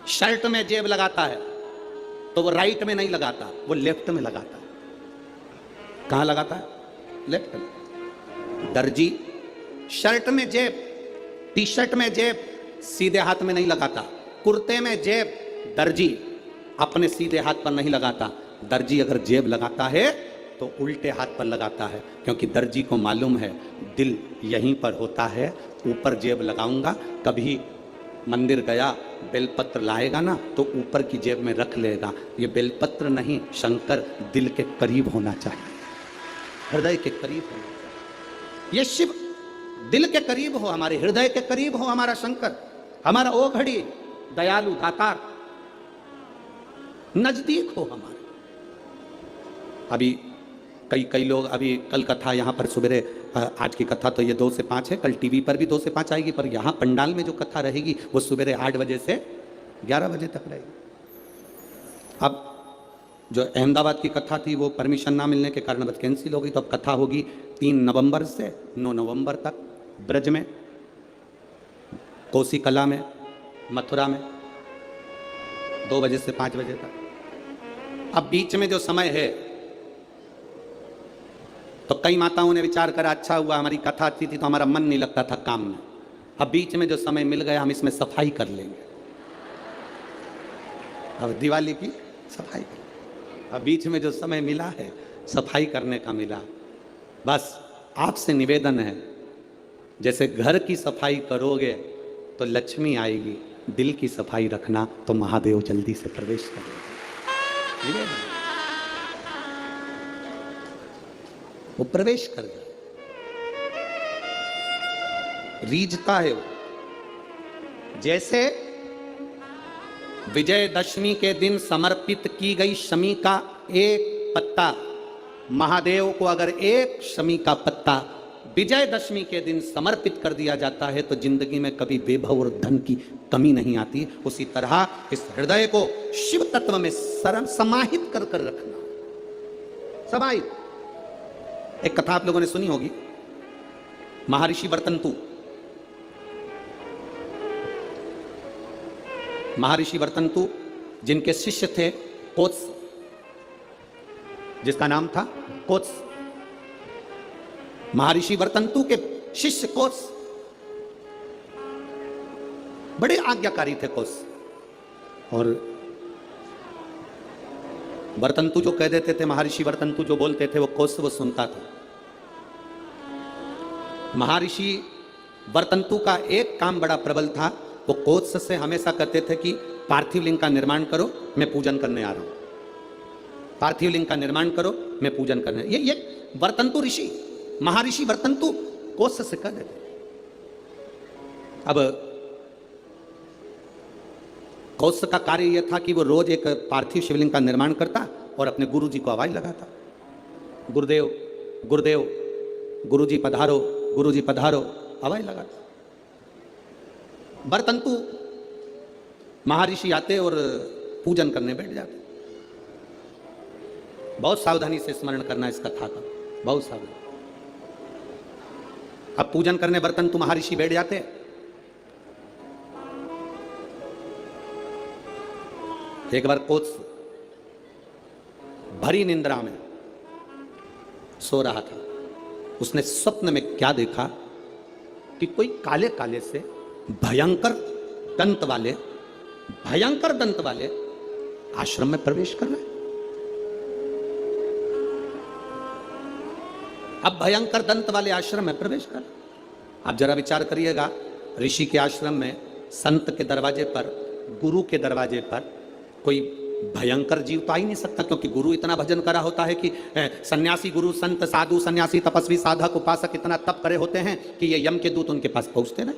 Speaker 1: शर्ट में जेब लगाता है तो वो राइट में नहीं लगाता, वो लेफ्ट में लगाता है। कहां लगाता है? लेफ्ट में। दर्जी शर्ट में जेब, टी शर्ट में जेब सीधे हाथ में नहीं लगाता। कुर्ते में जेब दर्जी अपने सीधे हाथ पर नहीं लगाता। दर्जी अगर जेब लगाता है तो उल्टे हाथ पर लगाता है, क्योंकि दर्जी को मालूम है दिल यहीं पर होता है। ऊपर जेब लगाऊंगा, कभी मंदिर गया बेलपत्र लाएगा ना तो ऊपर की जेब में रख लेगा। ये बेलपत्र नहीं, शंकर दिल के करीब होना चाहिए, हृदय के करीब होना चाहिए। ये शिव दिल के करीब हो, हमारे हृदय के करीब हो हमारा शंकर, हमारा ओ घड़ी दयालु दातार। नजदीक हो हमारे। अभी कई लोग, अभी कल कथा यहाँ पर सुबह, आज की कथा तो ये 2 से 5 है, कल टीवी पर भी 2 से 5 आएगी, पर यहाँ पंडाल में जो कथा रहेगी वो सुबह 8 बजे से 11 बजे तक रहेगी। अब जो अहमदाबाद की कथा थी वो परमिशन ना मिलने के कारण बस कैंसिल हो गई, तो अब कथा होगी 3 नवंबर से 9 नवंबर तक ब्रज में, कोसी कला में, मथुरा में, 2 बजे से 5 बजे तक। अब बीच में जो समय है, तो कई माताओं ने विचार करा अच्छा हुआ हमारी कथा अच्छी थी तो हमारा मन नहीं लगता था काम में, अब बीच में जो समय मिल गया हम इसमें सफाई कर लेंगे। अब दिवाली की सफाई कर, अब बीच में जो समय मिला है सफाई करने का मिला। बस आपसे निवेदन है, जैसे घर की सफाई करोगे तो लक्ष्मी आएगी, दिल की सफाई रखना तो महादेव जल्दी से प्रवेश करेंगे। निवेदन वो प्रवेश कर जाए, रीझता है वो। जैसे विजयदशमी के दिन समर्पित की गई शमी का एक पत्ता, महादेव को अगर एक शमी का पत्ता विजयदशमी के दिन समर्पित कर दिया जाता है तो जिंदगी में कभी वैभव और धन की कमी नहीं आती। उसी तरह इस हृदय को शिव तत्व में समाहित कर कर रखना। समाहित। एक कथा आप लोगों ने सुनी होगी, महर्षि वर्तंतु। महर्षि वर्तंतु जिनके शिष्य थे कोत्स, जिसका नाम था कोत्स। महर्षि वर्तंतु के शिष्य कोत्स बड़े आज्ञाकारी थे कोत्स, और वर्तंतु जो कह देते थे, महर्षि वर्तंतु जो बोलते थे वो कोत्स वो सुनता था। महर्षि वर्तंतु का एक काम बड़ा प्रबल था, वो कोत्स से हमेशा कहते थे कि पार्थिव लिंग का निर्माण करो, मैं पूजन करने आ रहा हूं। पार्थिव लिंग का निर्माण करो, मैं पूजन करने। ये वर्तंतु ऋषि, महर्षि वर्तंतु कोत्स से कह देते। अब कोत्स का कार्य यह था कि वो रोज एक पार्थिव शिवलिंग का निर्माण करता और अपने गुरु जी को आवाज लगाता, गुरुदेव गुरुदेव, गुरुजी पधारो, गुरुजी पधारो, आवाज लगाता। वर्तंतु महर्षि आते और पूजन करने बैठ जाते। बहुत सावधानी से स्मरण करना इस कथा का, बहुत सावधानी। अब पूजन करने वर्तंतु महर्षि बैठ जाते। एक बार कोत्स भरी निंद्रा में सो रहा था। उसने स्वप्न में क्या देखा कि कोई काले काले से भयंकर दंत वाले आश्रम में प्रवेश कर रहे हैं। अब भयंकर दंत वाले आश्रम में प्रवेश कर, आप जरा विचार करिएगा, ऋषि के आश्रम में, संत के दरवाजे पर, गुरु के दरवाजे पर कोई भयंकर जीव तो आ ही नहीं सकता, क्योंकि गुरु इतना भजन करा होता है कि सन्यासी गुरु, संत, साधु, सन्यासी, तपस्वी, साधक, उपासक इतना तप करे होते हैं कि ये यम के दूत उनके पास पहुंचते नहीं।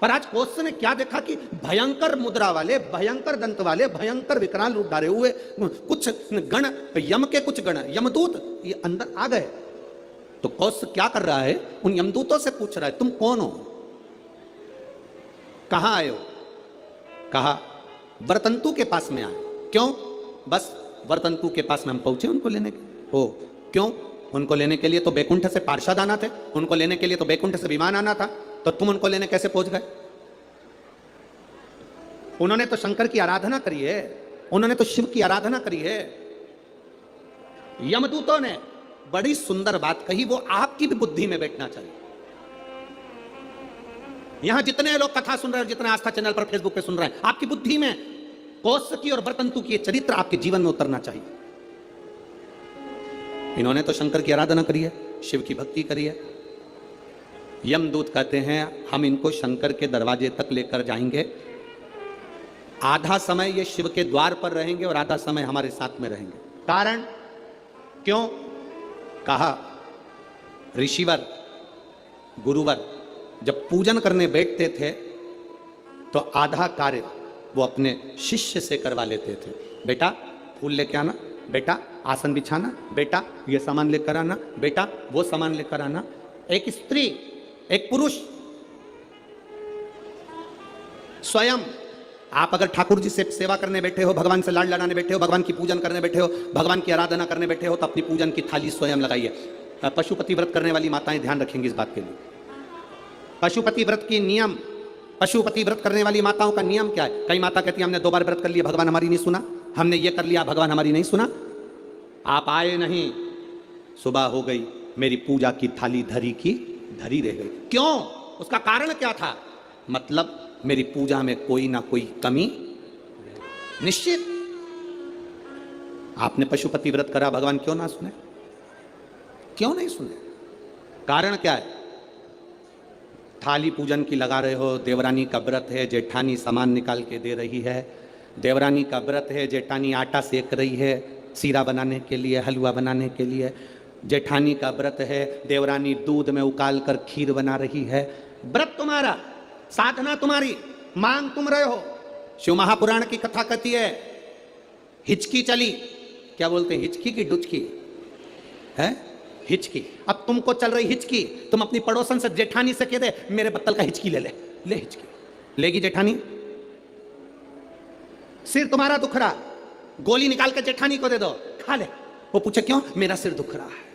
Speaker 1: पर आज कोत्स ने क्या देखा कि भयंकर मुद्रा वाले, भयंकर दंत वाले, भयंकर विकराल रूप धारे हुए कुछ गण, यम के कुछ गण, यमदूत ये अंदर आ गए। तो कोत्स क्या कर रहा है, उन यमदूतों से पूछ रहा है, तुम कौन हो, कहां आए हो? कहा वर्तंतु के पास में आए। क्यों? बस वर्तंतु के पास में हम पहुंचे उनको लेने के। हो क्यों? उनको लेने के लिए तो बैकुंठ से पार्षद आना थे, उनको लेने के लिए तो बैकुंठ से विमान आना था, तो तुम उनको लेने कैसे पहुंच गए? उन्होंने तो शंकर की आराधना करी है, उन्होंने तो शिव की आराधना करी है। यमदूतों ने बड़ी सुंदर बात कही, वो आपकी भी बुद्धि में बैठना चाहिए। यहां जितने लोग कथा सुन रहे हैं, जितने आस्था चैनल पर, फेसबुक पे सुन रहे हैं, आपकी बुद्धि में कोत्स की और वर्तंतु की चरित्र आपके जीवन में उतरना चाहिए। इन्होंने तो शंकर की आराधना करी है, शिव की भक्ति करी है। यमदूत कहते हैं हम इनको शंकर के दरवाजे तक लेकर जाएंगे, आधा समय ये शिव के द्वार पर रहेंगे और आधा समय हमारे साथ में रहेंगे। कारण क्यों? कहा ऋषिवर, गुरुवर जब पूजन करने बैठते थे तो आधा कार्य वो अपने शिष्य से करवा लेते थे। बेटा फूल लेके आना, बेटा आसन बिछाना, बेटा ये सामान लेकर आना, बेटा वो सामान लेकर आना। एक स्त्री, एक पुरुष स्वयं, आप अगर ठाकुर जी से सेवा करने बैठे हो, भगवान से लाड लड़ाने बैठे हो, भगवान की पूजन करने बैठे हो, भगवान की आराधना करने बैठे हो, तो अपनी पूजन की थाली स्वयं लगाइए। पशुपति व्रत करने वाली माताएं ध्यान रखेंगी इस बात के लिए। पशुपति व्रत की नियम, पशुपति व्रत करने वाली माताओं का नियम क्या है? कई माता कहती है हमने 2 बार व्रत कर लिया, भगवान हमारी नहीं सुना, हमने ये कर लिया, भगवान हमारी नहीं सुना। आप आए नहीं, सुबह हो गई, मेरी पूजा की थाली धरी की धरी रह गई। क्यों? उसका कारण क्या था? मतलब मेरी पूजा में कोई ना कोई कमी निश्चित। आपने पशुपति व्रत करा, भगवान क्यों ना सुने? क्यों नहीं सुने? कारण क्या है? थाली पूजन की लगा रहे हो, देवरानी का व्रत है, जेठानी सामान निकाल के दे रही है, देवरानी का व्रत है, जेठानी आटा सेक रही है सीरा बनाने के लिए, हलवा बनाने के लिए, जेठानी का व्रत है, देवरानी दूध में उकाल कर खीर बना रही है। व्रत तुम्हारा, साधना तुम्हारी, मांग तुम रहे हो। शिव महापुराण की कथा कहती है, हिचकी चली, क्या बोलते हैं, हिचकी की डुचकी है, हिचकी। अब तुमको चल रही हिचकी, तुम अपनी पड़ोसन से, जेठानी से कह दे मेरे बत्तल का हिचकी ले ले हिचकी लेगी जेठानी? सिर तुम्हारा दुख रहा, गोली निकाल के जेठानी को दे दो, खा ले। वो पूछे क्यों? मेरा सिर दुख रहा है।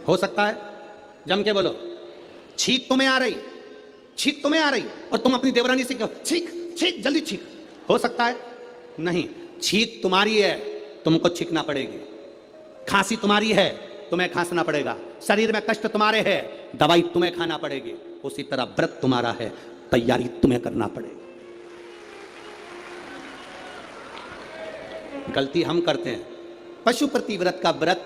Speaker 1: हो सकता है? जम के बोलो। छींक तुम्हें आ रही, छींक तुम्हें आ रही, और तुम अपनी देवरानी से कहो छींक छींक जल्दी छींक। हो सकता है? नहीं। छींक तुम्हारी है, तुमको छींकना पड़ेगी। खांसी तुम्हारी है, तुम्हें खांसना पड़ेगा। शरीर में कष्ट तुम्हारे है, दवाई तुम्हें खाना पड़ेगी। उसी तरह व्रत तुम्हारा है, तैयारी तुम्हें करना पड़ेगी। गलती हम करते हैं। पशुपति व्रत का व्रत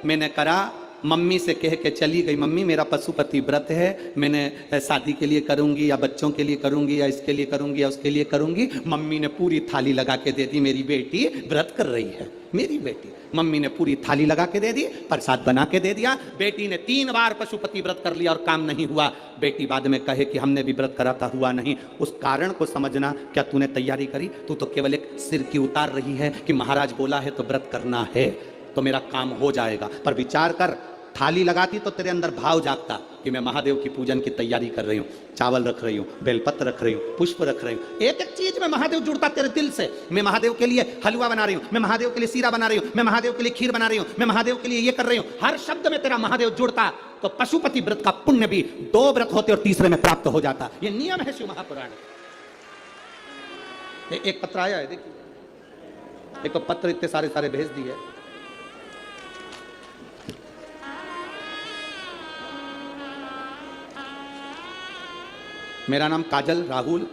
Speaker 1: मैंने करा, मम्मी से कह के चली गई, मम्मी मेरा पशुपति व्रत है, मैंने शादी के लिए करूंगी या बच्चों के लिए करूंगी या इसके लिए करूंगी या उसके लिए करूंगी। मम्मी ने पूरी थाली लगा के दे दी, मेरी बेटी व्रत कर रही है, मेरी बेटी। मम्मी ने पूरी थाली लगा के दे दी, प्रसाद बना के दे दिया। बेटी ने 3 बार पशुपति व्रत कर लिया और काम नहीं हुआ। बेटी बाद में कहे कि हमने भी व्रत करा था, हुआ नहीं। उस कारण को समझना। क्या तूने तैयारी करी? तू तो केवल एक सिर की उतार रही है कि महाराज बोला है तो व्रत करना है, तो मेरा काम हो जाएगा। पर विचार कर, थाली लगाती तो तेरे अंदर भाव जागता कि मैं महादेव की पूजन की तैयारी कर रही हूँ, चावल रख रही हूँ, बेलपत्र रख रही हूँ, पुष्प रख रही हूँ। एक एक चीज में महादेव जुड़ता तेरे दिल से। मैं महादेव के लिए हलवा बना रही हूँ, मैं महादेव के लिए सीरा बना रही हूँ, मैं महादेव के लिए खीर बना रही हूँ, मैं महादेव के लिए ये कर रही हूँ। हर शब्द में तेरा महादेव जुड़ता, तो पशुपति व्रत का पुण्य भी 2 व्रत होते और तीसरे में प्राप्त हो जाता। ये नियम है शिव महापुराण। एक पत्र आया है, देखिए। एक तो पत्र इतने सारे भेज दिए। मेरा नाम काजल राहुल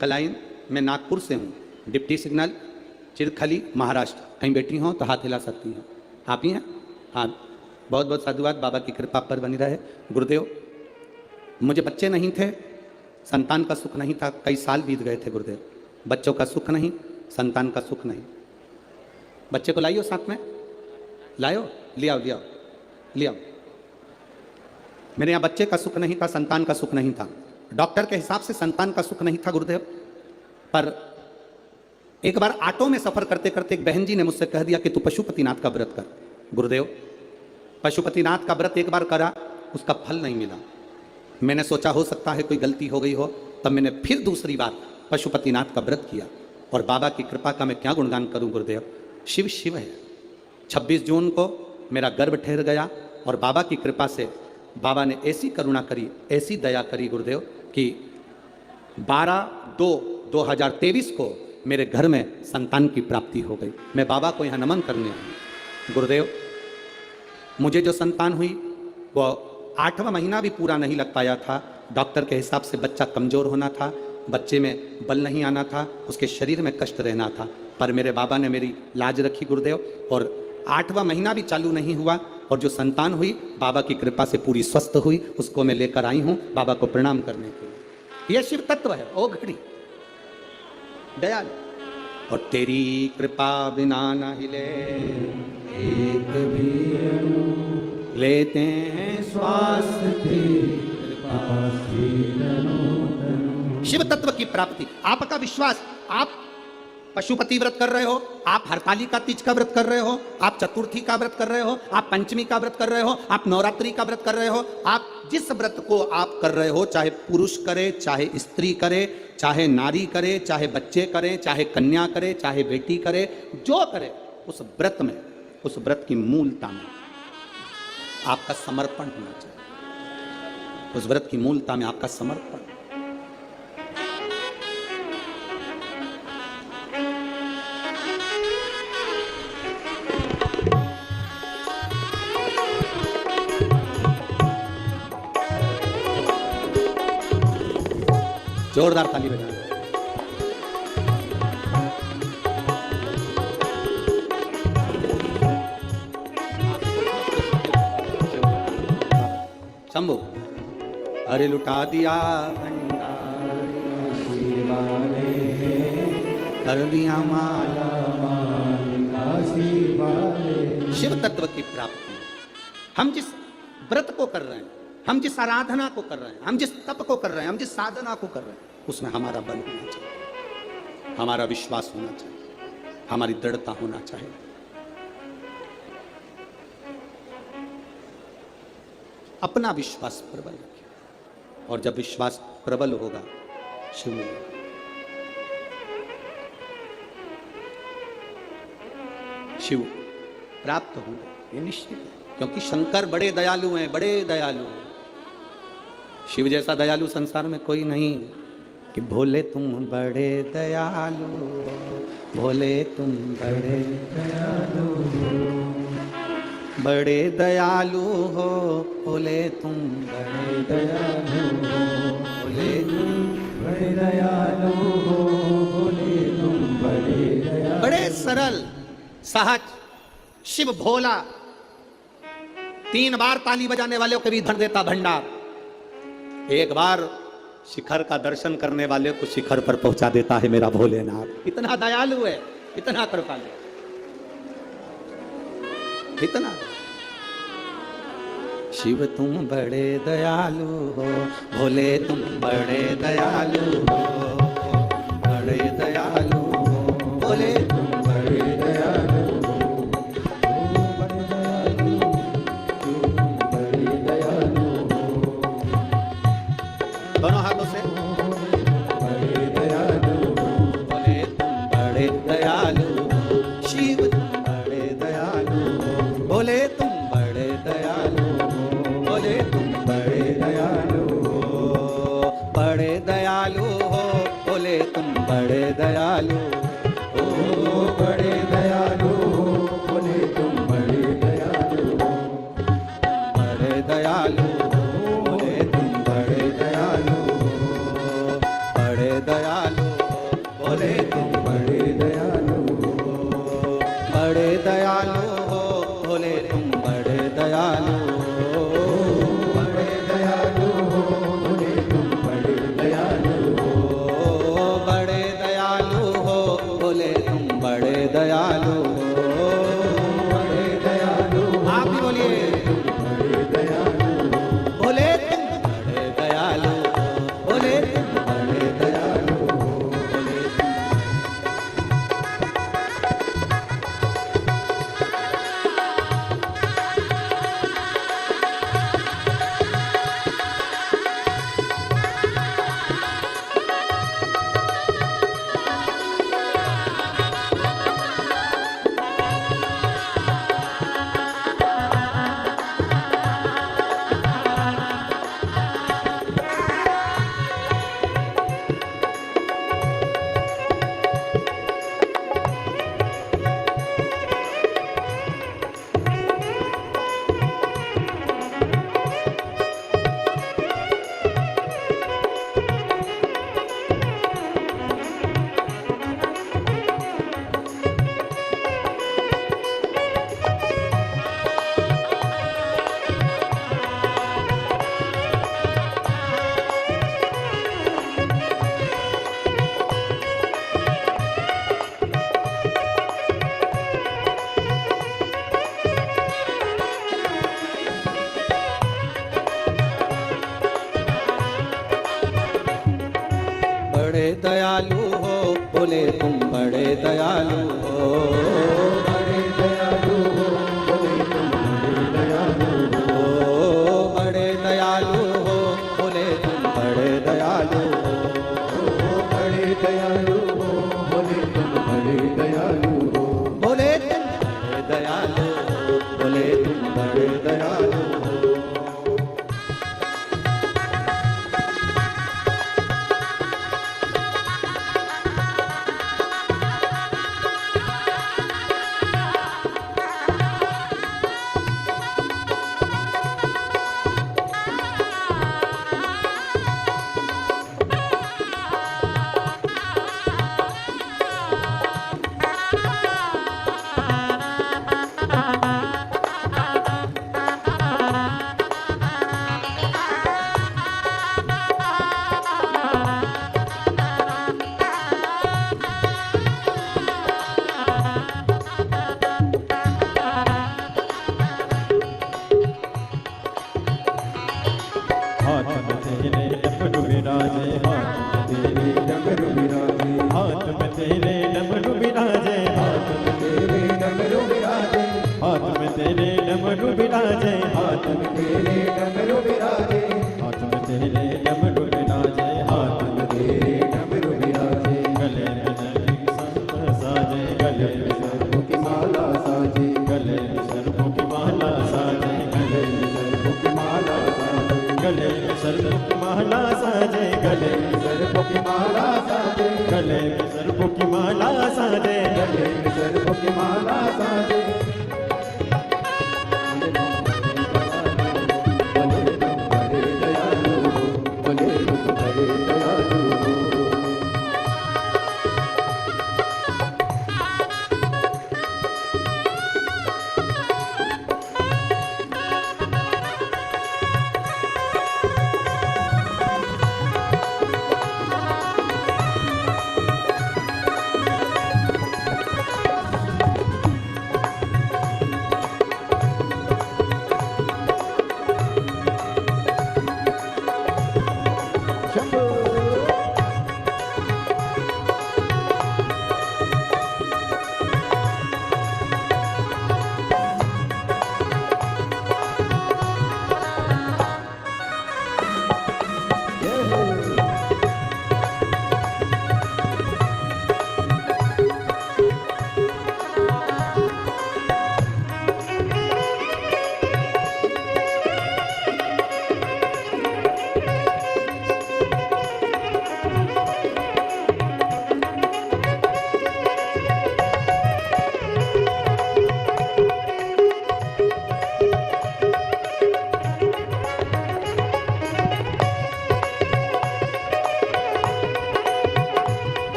Speaker 1: कलाइन, मैं नागपुर से हूँ, डिप्टी सिग्नल चिरखली महाराष्ट्र। कहीं बैठी हो तो हाथ हिला सकती हैं। आप ही हैं? हाँ, बहुत बहुत साधुवाद, बाबा की कृपा पर बनी रहे। गुरुदेव, मुझे बच्चे नहीं थे, संतान का सुख नहीं था, कई साल बीत गए थे गुरुदेव। बच्चों का सुख नहीं, संतान का सुख नहीं। बच्चे को लाइयो साथ में, लाओ, ले आओ ले आओ ले आओ। मेरे यहाँ बच्चे का सुख नहीं था, संतान का सुख नहीं था। डॉक्टर के हिसाब से संतान का सुख नहीं था गुरुदेव। पर एक बार ऑटो में सफर करते करते एक बहन जी ने मुझसे कह दिया कि तू पशुपतिनाथ का व्रत कर। गुरुदेव, पशुपतिनाथ का व्रत एक बार करा, उसका फल नहीं मिला। मैंने सोचा हो सकता है कोई गलती हो गई हो, तब मैंने फिर दूसरी बार पशुपतिनाथ का व्रत किया। और बाबा की कृपा का मैं क्या गुणगान करूं गुरुदेव। शिव शिव है। 26 जून को मेरा गर्भ ठहर गया और बाबा की कृपा से बाबा ने ऐसी करुणा करी, ऐसी दया करी गुरुदेव कि 12/2/2023 को मेरे घर में संतान की प्राप्ति हो गई। मैं बाबा को यहाँ नमन करने आया। गुरुदेव, मुझे जो संतान हुई वो 8वां महीना भी पूरा नहीं लग पाया था। डॉक्टर के हिसाब से बच्चा कमज़ोर होना था, बच्चे में बल नहीं आना था, उसके शरीर में कष्ट रहना था। पर मेरे बाबा ने मेरी लाज रखी गुरुदेव, और 8वां महीना भी चालू नहीं हुआ और जो संतान हुई बाबा की कृपा से पूरी स्वस्थ हुई। उसको मैं लेकर आई हूँ बाबा को प्रणाम करने के लिए। यह शिव तत्व है। ओ घड़ी दयाल, और तेरी कृपा बिना न हिले एक भी अणु, लेते हैं श्वास तेरी कृपा से तनु तनु। शिव तत्व की प्राप्ति, आपका विश्वास। आप पशुपति व्रत कर रहे हो, आप हरतालिका तीज का व्रत कर रहे हो, आप चतुर्थी का व्रत कर रहे हो, आप पंचमी का व्रत कर रहे हो, आप नवरात्रि का व्रत कर रहे हो, आप जिस व्रत को आप कर रहे हो, चाहे पुरुष करे, चाहे स्त्री करे, चाहे नारी करे, चाहे बच्चे करें, चाहे कन्या करे, चाहे बेटी करे, जो करे, उस व्रत में, उस व्रत की मूलता में आपका समर्पण होना चाहिए। उस व्रत की मूलता में आपका समर्पण। जोरदार ताली बजाएं। शंभू। अरे लुटा दिया भंडार कर दिया माला शिव तत्व की प्राप्ति। हम जिस व्रत को कर रहे हैं, हम जिस आराधना को कर रहे हैं, हम जिस तप को कर रहे हैं, हम जिस साधना को कर रहे हैं, उसमें हमारा बल होना चाहिए, हमारा विश्वास होना चाहिए, हमारी दृढ़ता होना चाहिए। अपना विश्वास प्रबल रखिए, और जब विश्वास प्रबल होगा, शिव मिलेगा। शिव प्राप्त होंगे, ये निश्चित है, क्योंकि शंकर बड़े दयालु हैं, बड़े दयालु हैं। शिव जैसा दयालु संसार में कोई नहीं। कि भोले तुम बड़े दयालु, भोले तुम बड़े दयालु, बड़े दयालु हो, भोले तुम बड़े दयालु हो, भोले तुम बड़े दयालु हो, भोले तुम बड़े दयालु। बड़े सरल सहज शिव भोला, 3 बार ताली बजाने वालों को भी धन देता भंडार, 1 बार शिखर का दर्शन करने वाले को शिखर पर पहुंचा देता है मेरा भोलेनाथ। इतना दयालु है, इतना कृपालु, इतना। शिव तुम बड़े दयालु हो, भोले तुम बड़े दयालु हो, बड़े दयालु हो, भोले तुम बड़े दयालु हो, बड़े दयालु, बड़े दयालु हो। दोनों हाथों से बड़े दयालु हो, भोले तुम बड़े दयालु हो, शिव तुम बड़े दयालु हो, भोले तुम बड़े दयालु हो, भोले तुम बड़े दयालु हो, बड़े दयालु हो, भोले तुम बड़े दयालु हो, बड़े दयालु हो, भोले तुम बड़े दयालु हो, बड़े दयालु हो, भोले तुम बड़े दयालु हो, बड़े दयालु हो, भोले तुम बड़े दयालु हो, बड़े दयालु हो, भोले तुम बड़े दयालु हो, बड़े दयालु हो, भोले तुम बड़े दयालु हो, बड़े दयालु हो, भोले तुम बड़े दयालु हो, बड़े दयालु। आप भी बोलिए, बड़े दयालु, भोले तुम बड़े दयालु, भोले तुम बड़े दयालु, भोले तुम बोले तुम बड़े दयालु हो,
Speaker 2: बड़े दयालु हो, बोले तुम बड़े दयालु हो,
Speaker 1: बड़े दयालु हो, बोले तुम बड़े दयालु हो,
Speaker 2: बड़े दयालु हो, बोले तुम बड़े दयालु हो,
Speaker 1: बोले तुम बड़े दयालु हो, बोले तुम बड़े दयालु हो।
Speaker 3: हाथ में तेरे डमरू विराजे, हाथ में तेरे
Speaker 2: डमरू विराजे,
Speaker 3: हाथ में तेरे डमरू विराजे,
Speaker 2: हाथ में तेरे डमरू विराजे,
Speaker 3: हाथ में तेरे डमरू विराजे,
Speaker 2: हाथ में तेरे डमरू विराजे,
Speaker 3: हाथ में तेरे डमरू विराजे, हाथ
Speaker 2: हाथ में तेरे डमरू विराजे,
Speaker 3: गले में नरगिस संत साजे, गले में
Speaker 2: सर्पों की माला साजे,
Speaker 3: गले में सर्पों की माला साजे,
Speaker 2: गले में सर्पों की माला साजे,
Speaker 3: गले में सर्पों की माला साजे, गले में
Speaker 2: सर्पों की माला साजे,
Speaker 3: गले में सर्पों की माला साजे,
Speaker 2: गले में सर्पों की माला साजे। बोले तुम बड़े दयालु हो, बोले तुम बड़े दयालु हो,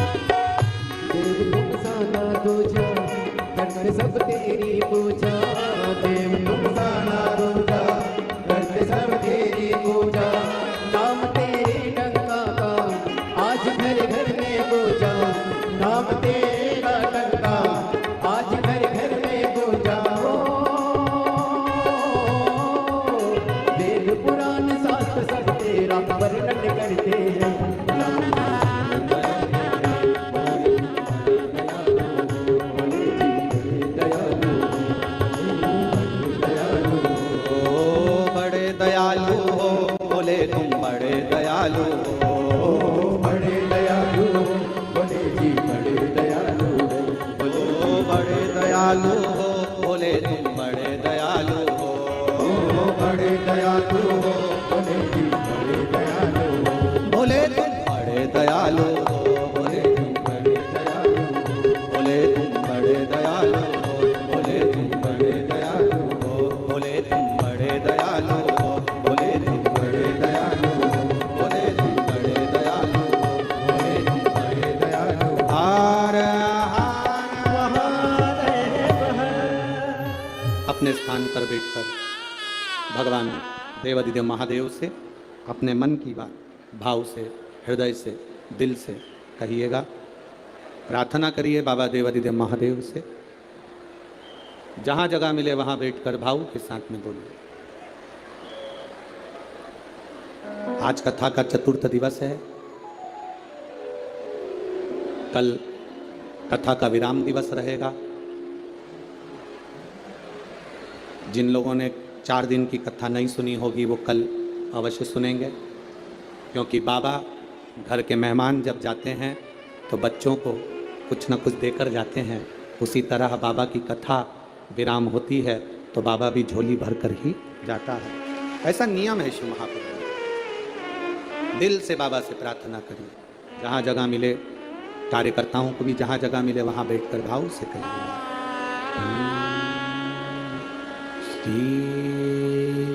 Speaker 2: देव तुम साना दूजा, करते सब तेरी पूजा, देव तुम साना दूजा, करते सब तेरी पूजा, नाम तेरे डंका का आज घर घर में पूजा, नाम तेरा डंका आज घर घर में पूजा। वेद पुराण शास्त्र सब तेरा वर्णन करते हैं,
Speaker 1: दयालु हो, बोले तुम बड़े दयालु हो,
Speaker 2: बड़े दयालु हो, बोले जी बड़े दयालु हो,
Speaker 1: बड़े दयालु हो, बोले तुम बड़े दयालु हो,
Speaker 2: बड़े दयालु हो, बोले जी बड़े दयालु हो,
Speaker 1: बोले तुम बड़े दयालु हो, बोले तुम बड़े दयालु हो, बोले तुम बड़े दयालु हो, बोले तुम बड़े दयालु हो, बोले तुम बड़े दयालु हो, बोले तुम बड़े दयालु हो, बोले तुम बड़े दयालु हो, बोले तुम बड़े दयालु हो। हार अपने स्थान पर बैठकर भगवान देवाधिदेव महादेव से अपने मन की बात भाव से, हृदय से, दिल से कहिएगा, प्रार्थना करिए बाबा देवाधिदेव महादेव से। जहां जगह मिले वहां बैठकर भाव के साथ में बोलो। आज कथा का चतुर्थ दिवस है। कल कथा का विराम दिवस रहेगा। जिन लोगों ने 4 दिन की कथा नहीं सुनी होगी वो कल अवश्य सुनेंगे, क्योंकि बाबा घर के मेहमान जब जाते हैं तो बच्चों को कुछ न कुछ देकर जाते हैं। उसी तरह बाबा की कथा विराम होती है तो बाबा भी झोली भर कर ही जाता है। ऐसा नियम है शिव महापुरुष। दिल से बाबा से प्रार्थना करिए, जहाँ जगह मिले, कार्यकर्ताओं को भी जहाँ जगह मिले वहाँ बैठकर भाव से करिए। श्री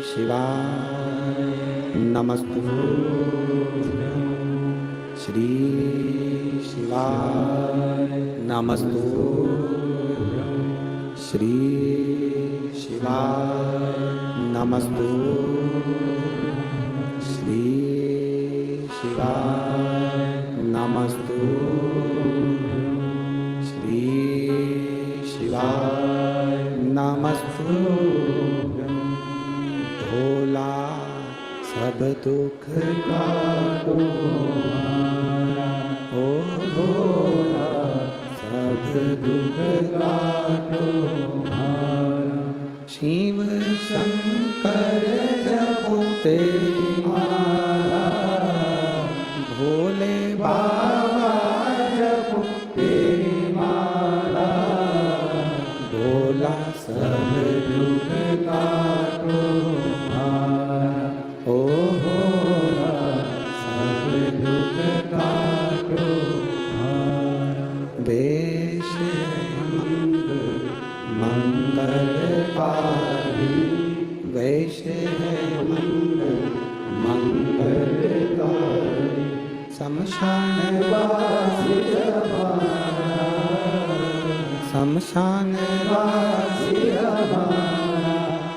Speaker 1: शिवाय नमस्तुभ्यं, श्री शिवाय नमस्तुभ्यं, श्री शिवाय नमस्तुभ्यं, श्री शिवाय नमस्तुभ्यं, श्री शिवाय नमस्तुभ्यं। भोला सब दुख काटो हमारा, ओ भोला सब दुख काटो हमारा। शिव शंकर जपो तेरी माला, भोले बाबा जपो तेरी माला। भोला सब दुख काटो हमारा, ओ भोला सब दुख काटो हमारा। वेश मंगलकारी, वेश है मंगलकारी। शमशान वासी हमारा, शमशान वासी हमारा।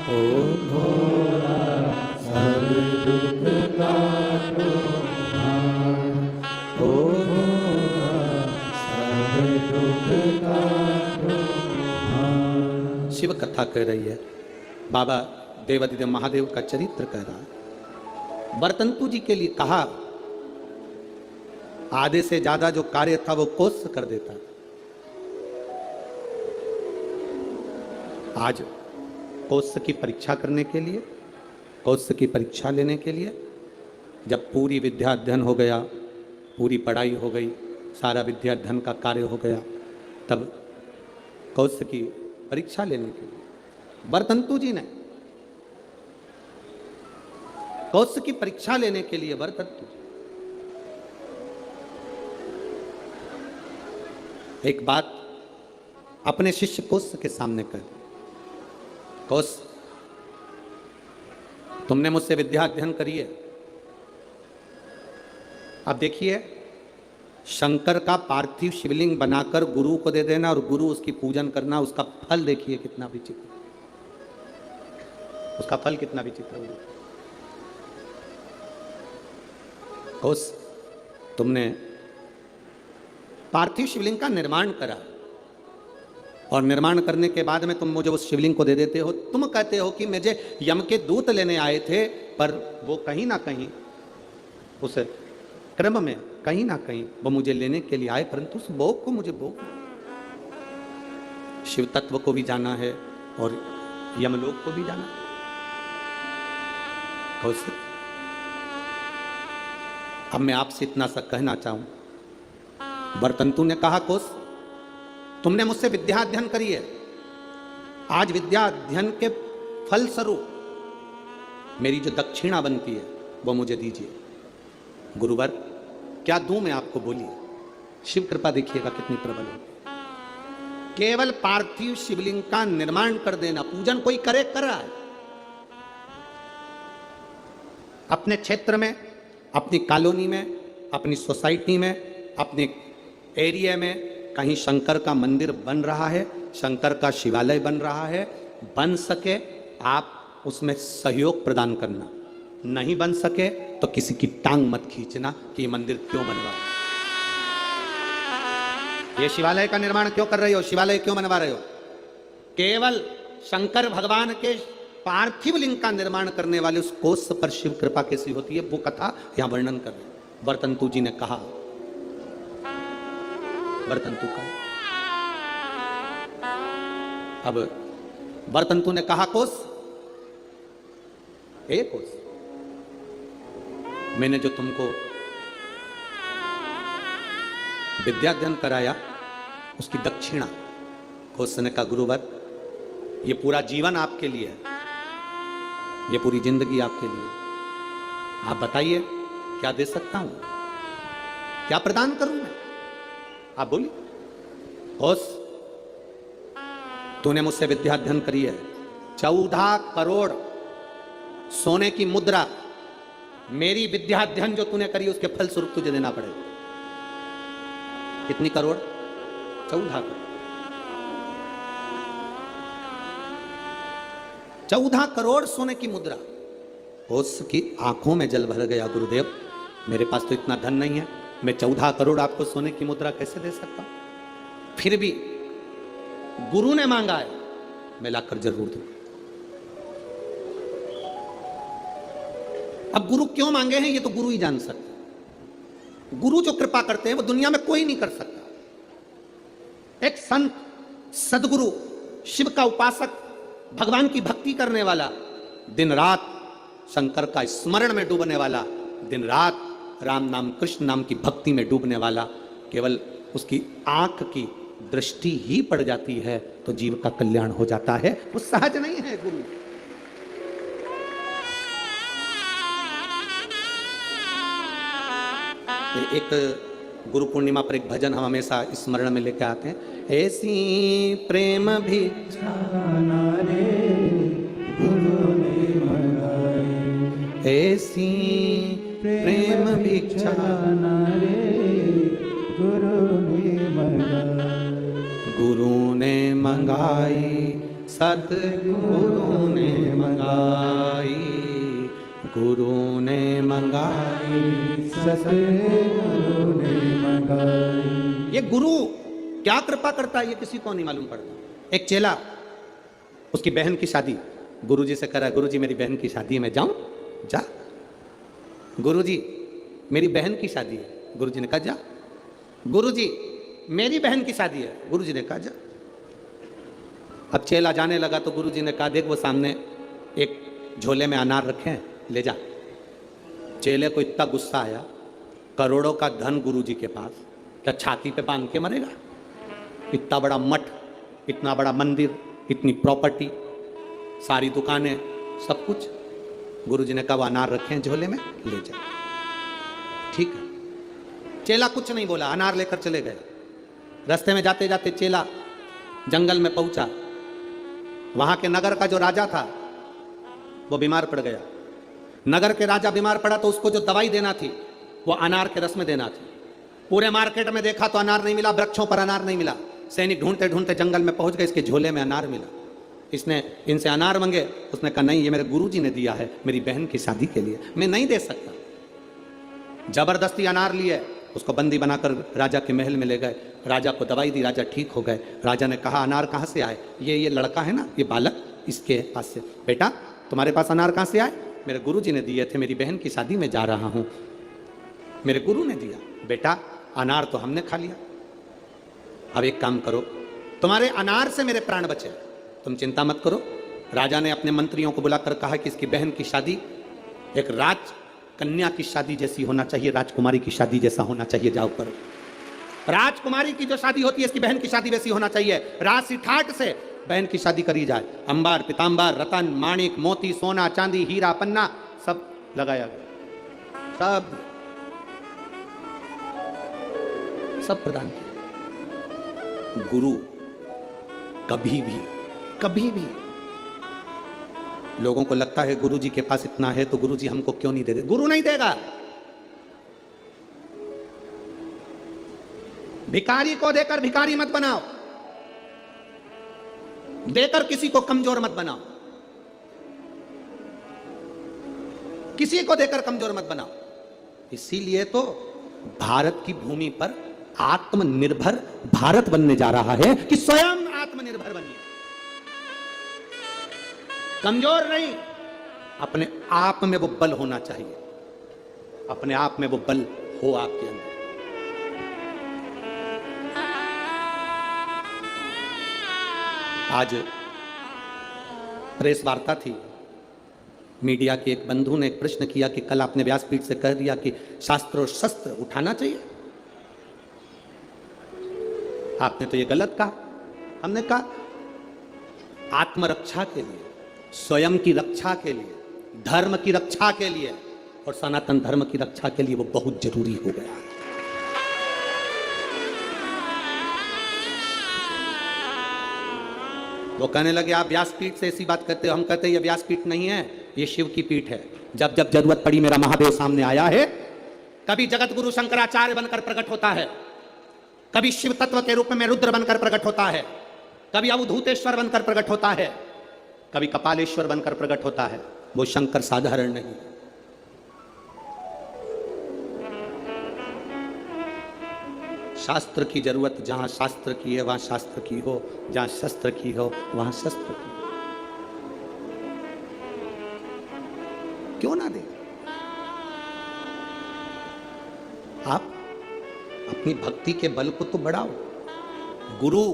Speaker 1: ओ भोला सब दुख काटो हमारा, ओ भोला सब दुख काटो हमारा। शिव कथा कह रही है, बाबा देवादिदेव महादेव का चरित्र कह रहा है। बरतंतु जी के लिए कहा, आधे से ज्यादा जो कार्य था वो कोस कर देता। आज कोस की परीक्षा करने के लिए, कोस की परीक्षा लेने के लिए, जब पूरी विद्या अध्ययन हो गया, पूरी पढ़ाई हो गई, सारा विद्या अध्ययन का कार्य हो गया, तब कोस की परीक्षा लेने के लिए बरतंतु जी ने, कौत्स की परीक्षा लेने के लिए बरतंतु एक बात अपने शिष्य कौत्स के सामने कर, कौत्स तुमने मुझसे विद्या अध्ययन करी है, अब देखिए शंकर का पार्थिव शिवलिंग बनाकर गुरु को दे देना और गुरु उसकी पूजन करना, उसका फल देखिए कितना विचित्र, उसका फल कितना विचित्र होगा। कौत्स तुमने पार्थिव शिवलिंग का निर्माण करा और निर्माण करने के बाद में तुम मुझे उस शिवलिंग को दे देते हो। तुम कहते हो कि मुझे यम के दूत लेने आए थे, पर वो कहीं ना कहीं उस क्रम में कहीं ना कहीं वो मुझे लेने के लिए आए, परंतु उस भोग को मुझे भोग, शिव तत्व को भी जाना है और यमलोक को भी जाना है। कौत्स, अब मैं आपसे इतना सा कहना चाहूं, बरतंतु ने कहा कौत्स तुमने मुझसे विद्या अध्ययन करी है, आज विद्या अध्ययन के फल स्वरूप मेरी जो दक्षिणा बनती है वो मुझे दीजिए। गुरुवर क्या दूं मैं आपको, बोलिए। शिव कृपा देखिएगा कितनी प्रबल है। केवल पार्थिव शिवलिंग का निर्माण कर देना, पूजन कोई करे कर रहा है अपने क्षेत्र में, अपनी कॉलोनी में, अपनी सोसाइटी में, अपने एरिया में, कहीं शंकर का मंदिर बन रहा है, शंकर का शिवालय बन रहा है, बन सके आप उसमें सहयोग प्रदान करना, नहीं बन सके तो किसी की टांग मत खींचना कि ये मंदिर क्यों बनवा, ये शिवालय का निर्माण क्यों कर रहे हो, शिवालय क्यों बनवा रहे हो। केवल शंकर भगवान के पार्थिव लिंग का निर्माण करने वाले उस कोष पर शिव कृपा कैसी होती है, वो कथा यहां वर्णन कर रहे हैं। वर्तंतु जी ने कहा, वर्तंतु का, अब वर्तंतु ने कहा कोष, एक कोष, मैंने जो तुमको विद्याध्ययन कराया उसकी दक्षिणा। कोष ने कहा, गुरुवर ये पूरा जीवन आपके लिए है, ये पूरी जिंदगी आपके लिए, आप बताइए क्या दे सकता हूं, क्या प्रदान करूं मैं, आप बोलिए। कोष, तूने मुझसे विद्या अध्ययन करी है, 14 करोड़ सोने की मुद्रा मेरी विद्या अध्ययन जो तूने करी उसके फल स्वरूप तुझे देना पड़ेगा। कितनी करोड़? 14 करोड़। 14 करोड़ सोने की मुद्रा। उसकी आंखों में जल भर गया, गुरुदेव मेरे पास तो इतना धन नहीं है, मैं 14 करोड़ आपको सोने की मुद्रा कैसे दे सकता हूं? फिर भी गुरु ने मांगा है, मैं लाकर जरूर दूंगा। अब गुरु क्यों मांगे हैं ये तो गुरु ही जान सकते हैं। गुरु जो कृपा करते हैं वो दुनिया में कोई नहीं कर सकता। एक संत, सदगुरु, शिव का उपासक, भगवान की भक्ति करने वाला, दिन रात शंकर का स्मरण में डूबने वाला, दिन रात राम नाम कृष्ण नाम की भक्ति में डूबने वाला, केवल उसकी आंख की दृष्टि ही पड़ जाती है तो जीव का कल्याण हो जाता है। वो सहज नहीं है गुरु। एक गुरु पूर्णिमा पर एक भजन हम हमेशा स्मरण में लेके आते हैं, ऐसी प्रेम भी ऐसी प्रेम भिक्षा गुरु ने मंगाई, सतगुरु ने मंगाई, गुरु ने मंगाई, सतगुरु ने मंगाई। ये गुरु क्या कृपा करता है ये किसी को नहीं मालूम पड़ता। एक चेला, उसकी बहन की शादी, गुरुजी से करा, गुरुजी मेरी बहन की शादी है, मैं जाऊं? जा। गुरुजी मेरी बहन की शादी है, गुरुजी ने कहा जा। गुरुजी मेरी बहन की शादी है, गुरुजी ने कहा जा। अब चेला जाने लगा तो गुरुजी ने कहा, देख वो सामने एक झोले में अनार रखे हैं, ले जा। चेले को इतना गुस्सा आया, करोड़ों का धन गुरुजी के पास, क्या छाती पे बांध के मरेगा? इतना बड़ा मठ, इतना बड़ा मंदिर, इतनी प्रॉपर्टी, सारी दुकानें, सब कुछ। गुरुजी ने कहा वो अनार रखे हैं झोले में, ले जा। ठीक है। चेला कुछ नहीं बोला, अनार लेकर चले गए। रास्ते में जाते जाते चेला जंगल में पहुंचा। वहां के नगर का जो राजा था वो बीमार पड़ गया। नगर के राजा बीमार पड़ा तो उसको जो दवाई देना थी वो अनार के रस में देना थी। पूरे मार्केट में देखा तो अनार नहीं मिला, वृक्षों पर अनार नहीं मिला। सैनिक ढूंढते ढूंढते जंगल में पहुंच गए, इसके झोले में अनार मिला। इसने इनसे अनार मांगे, उसने कहा नहीं, ये मेरे गुरुजी ने दिया है मेरी बहन की शादी के लिए, मैं नहीं दे सकता। जबरदस्ती अनार लिए, उसको बंदी बनाकर राजा के महल में ले गए। राजा को दवाई दी, राजा ठीक हो गए। राजा ने कहा अनार कहाँ से आए? ये लड़का है ना, ये बालक, इसके पास से। बेटा तुम्हारे पास अनार कहाँ से आए? मेरे गुरुजी ने दिए थे, मेरी बहन की शादी में जा रहा हूँ, मेरे गुरु ने दिया। बेटा अनार तो हमने खा लिया, अब एक काम करो, तुम्हारे अनार से मेरे प्राण बचे, तुम चिंता मत करो। राजा ने अपने मंत्रियों को बुलाकर कहा कि इसकी बहन की शादी एक राज कन्या की शादी जैसी होना चाहिए, राजकुमारी की शादी जैसा होना चाहिए, जाओ करो। राजकुमारी की जो शादी होती है इसकी बहन की शादी वैसी होना चाहिए, राशि ठाट से बहन की शादी करी जाए। अंबार, पीतांबर, रतन, माणिक, मोती, सोना, चांदी, हीरा, पन्ना सब लगाया गया, सब प्रदान किया। गुरु कभी भी लोगों को लगता है गुरुजी के पास इतना है तो गुरुजी हमको क्यों नहीं दे दे? गुरु नहीं देगा। भिखारी को देकर भिखारी मत बनाओ, देकर किसी को कमजोर मत बनाओ, किसी को देकर कमजोर मत बनाओ। इसीलिए तो भारत की भूमि पर आत्मनिर्भर भारत बनने जा रहा है कि स्वयं आत्मनिर्भर बनिए। कमजोर नहीं, अपने आप में वो बल होना चाहिए, अपने आप में वो बल हो आपके अंदर। आज प्रेस वार्ता थी, मीडिया के एक बंधु ने एक प्रश्न किया कि कल आपने व्यासपीठ से कह दिया कि शास्त्र और शस्त्र उठाना चाहिए, आपने तो ये गलत कहा। हमने कहा आत्मरक्षा के लिए, स्वयं की रक्षा के लिए, धर्म की रक्षा के लिए और सनातन धर्म की रक्षा के लिए वो बहुत जरूरी हो गया। वो कहने लगे आप व्यासपीठ से ऐसी बात करते हो, हम कहते हैं ये व्यासपीठ नहीं है, ये शिव की पीठ है। जब जब जरूरत पड़ी मेरा महादेव सामने आया है। कभी जगत गुरु शंकराचार्य बनकर प्रकट होता है, कभी शिव तत्व के रूप में रुद्र बनकर प्रकट होता है, कभी अवधूतेश्वर बनकर प्रकट होता है, कभी कपालेश्वर बनकर प्रकट होता है। वो शंकर साधारण नहीं। शास्त्र की जरूरत जहां शास्त्र की है वहां शास्त्र की हो, जहां शस्त्र की हो वहां शस्त्र की। क्यों ना दे? आप अपनी भक्ति के बल को तो बढ़ाओ। गुरु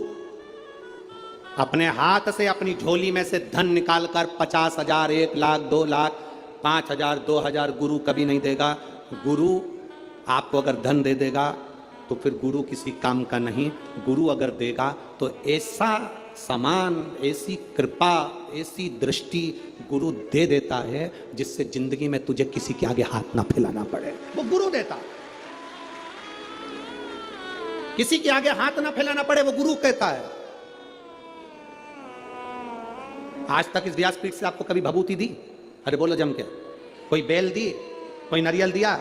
Speaker 1: अपने हाथ से अपनी झोली में से धन निकालकर 50,000, 1 लाख, 2 लाख, 5,000, 2,000 गुरु कभी नहीं देगा। गुरु आपको अगर धन दे देगा तो फिर गुरु किसी काम का नहीं। गुरु अगर देगा तो ऐसा समान, ऐसी कृपा, ऐसी दृष्टि गुरु दे देता है जिससे जिंदगी में तुझे किसी के आगे हाथ ना फैलाना पड़े। वो गुरु देता, किसी के आगे हाथ ना फैलाना पड़े, वो गुरु कहता है। आज तक इस व्यासपीठ से आपको कभी भभूति दी? अरे बोलो जम के। कोई बेल दी, कोई नारियल दिया,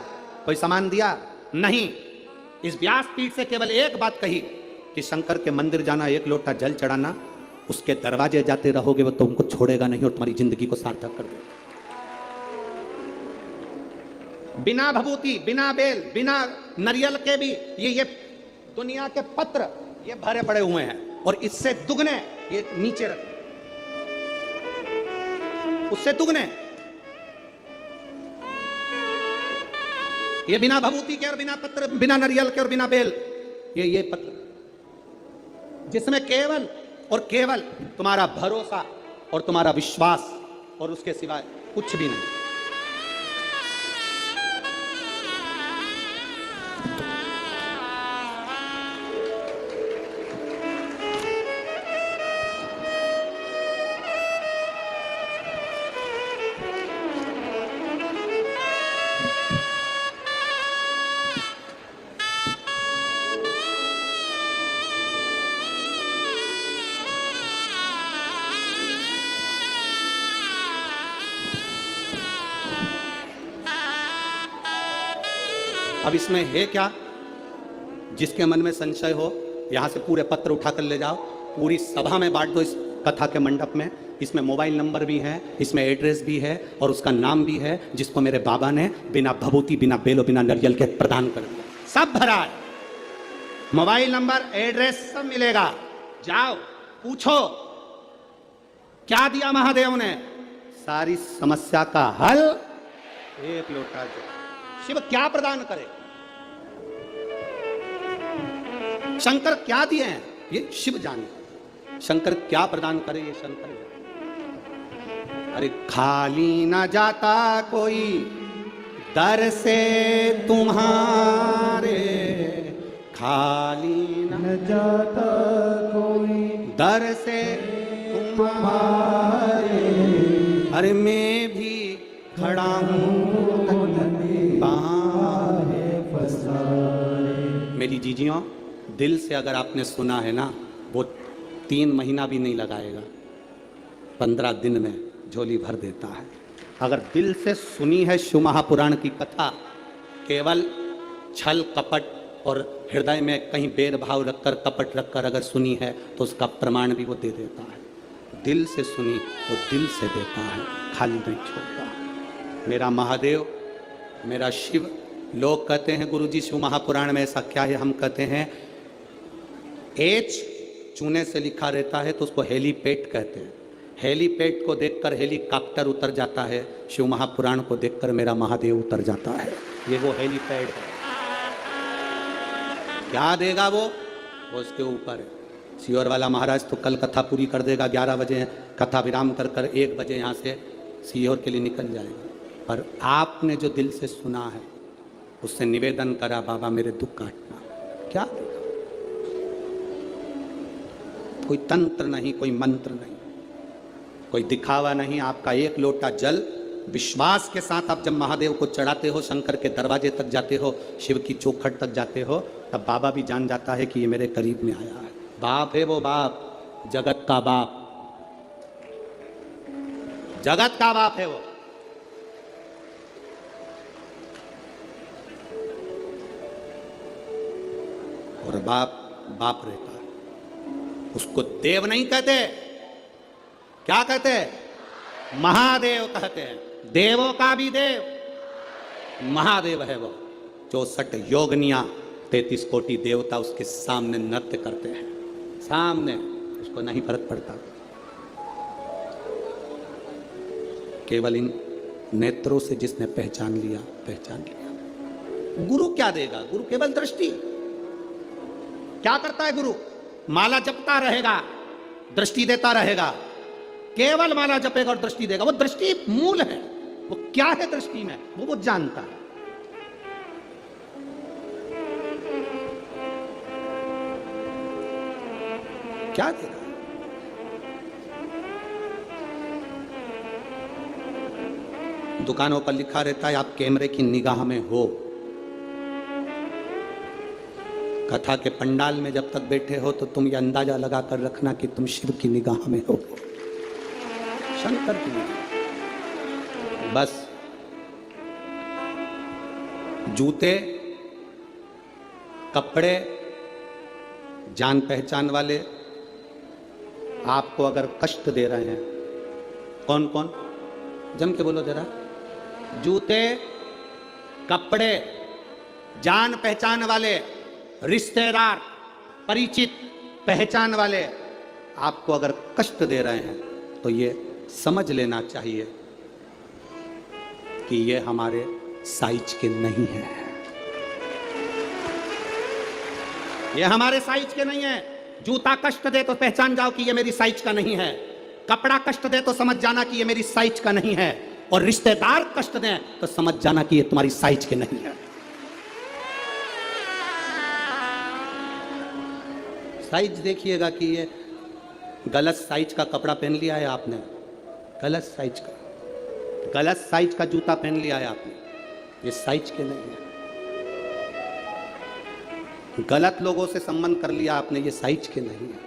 Speaker 1: कोई सामान दिया? नहीं। इस व्यासपीठ से केवल एक बात कही कि शंकर के मंदिर जाना, 1 लोटा जल चढ़ाना, उसके दरवाजे जाते रहोगे वो तुमको छोड़ेगा नहीं और तुम्हारी जिंदगी को सार्थक कर देगा। बिना भभूति, बिना बेल, बिना नारियल के भी ये दुनिया के पत्र ये भरे पड़े हुए हैं और इससे दुगने ये नीचे रख, उससे दुगने ये बिना भभूति के और बिना पत्र, बिना नारियल के और बिना बेल, ये पत्र जिसमें केवल और केवल तुम्हारा भरोसा और तुम्हारा विश्वास और उसके सिवाय कुछ भी नहीं। अब इसमें है क्या? जिसके मन में संशय हो यहां से पूरे पत्र उठाकर ले जाओ, पूरी सभा में बांट दो। इस कथा के मंडप में इसमें मोबाइल नंबर भी है, इसमें एड्रेस भी है और उसका नाम भी है जिसको मेरे बाबा ने बिना भभूति, बिना बेलो, बिना नारियल के प्रदान कर दिया। सब भरा है, मोबाइल नंबर, एड्रेस सब मिलेगा। जाओ पूछो क्या दिया महादेव ने, सारी समस्या का हल 1 लोटा जल। शिव क्या प्रदान करे, शंकर क्या दिए हैं ये शिव जाने। शंकर क्या प्रदान करे ये शंकर जाने। अरे खाली ना जाता कोई दर से तुम्हारे, खाली न
Speaker 2: जाता कोई
Speaker 1: दर से तुम्हारे। अरे मैं भी खड़ा हूँ मेरी जीजियों। दिल से अगर आपने सुना है ना, वो 3 महीना भी नहीं लगाएगा, 15 दिन में झोली भर देता है। अगर दिल से सुनी है शिव महापुराण की कथा, केवल छल कपट और हृदय में कहीं भेदभाव रखकर, कपट रखकर अगर सुनी है तो उसका प्रमाण भी वो दे देता है। दिल से सुनी वो दिल से देता है, खाली नहीं छोड़ता। मेरा महादेव, मेरा शिव। लोग कहते हैं गुरुजी शिव महापुराण में ऐसा क्या है? हम कहते हैं एच चूने से लिखा रहता है तो उसको हेलीपेट कहते हैं। हेलीपैड को देखकर हेलीकॉप्टर उतर जाता है, शिव महापुराण को देखकर मेरा महादेव उतर जाता है। ये वो हेलीपैड है। क्या देगा वो उसके ऊपर है। सियोर वाला महाराज तो कल कथा पूरी कर देगा, 11 बजे कथा विराम कर कर 1 बजे यहाँ से सियोर के लिए निकल जाएगा। पर आपने जो दिल से सुना है उससे निवेदन करा, बाबा मेरे दुख काटना, क्या देगा? कोई तंत्र नहीं, कोई मंत्र नहीं, कोई दिखावा नहीं। आपका 1 लोटा जल विश्वास के साथ आप जब महादेव को चढ़ाते हो, शंकर के दरवाजे तक जाते हो, शिव की चौखट तक जाते हो, तब बाबा भी जान जाता है कि ये मेरे करीब में आया है। बाप है वो, बाप, जगत का बाप, जगत का बाप है वो। और बाप बाप रहता है, उसको देव नहीं कहते, क्या कहते हैं? महादेव कहते हैं। देवों का भी देव महादेव है वो। 64 योगनियां, 33 कोटि देवता उसके सामने नृत्य करते हैं, सामने, उसको नहीं फर्क पड़ता। केवल इन नेत्रों से जिसने पहचान लिया, पहचान लिया। गुरु क्या देगा? गुरु केवल दृष्टि। क्या करता है गुरु? माला जपता रहेगा, दृष्टि देता रहेगा। केवल माला जपेगा और दृष्टि देगा। वो दृष्टि मूल है। वो क्या है दृष्टि में, वो जानता है। क्या देगा? दुकानों पर लिखा रहता है आप कैमरे की निगाह में हो। कथा के पंडाल में जब तक बैठे हो तो तुम ये अंदाजा लगा कर रखना कि तुम शिव की निगाह में हो, शंकर की निगाह। बस जूते, कपड़े, जान पहचान वाले आपको अगर कष्ट दे रहे हैं, कौन कौन? जम के बोलो जरा। जूते, कपड़े, जान पहचान वाले, रिश्तेदार, परिचित, पहचान वाले आपको अगर कष्ट दे रहे हैं तो ये समझ लेना चाहिए कि ये हमारे साइज के नहीं है। ये हमारे साइज के नहीं है। जूता कष्ट दे तो पहचान जाओ कि ये मेरी साइज का नहीं है। कपड़ा कष्ट दे तो समझ जाना कि ये मेरी साइज का नहीं है। और रिश्तेदार कष्ट दें तो समझ जाना कि ये तुम्हारी साइज के नहीं है। साइज देखिएगा कि ये गलत साइज का कपड़ा पहन लिया है आपने, गलत साइज का जूता पहन लिया है आपने, ये साइज के नहीं है। गलत लोगों से संबंध कर लिया आपने, ये साइज के नहीं है।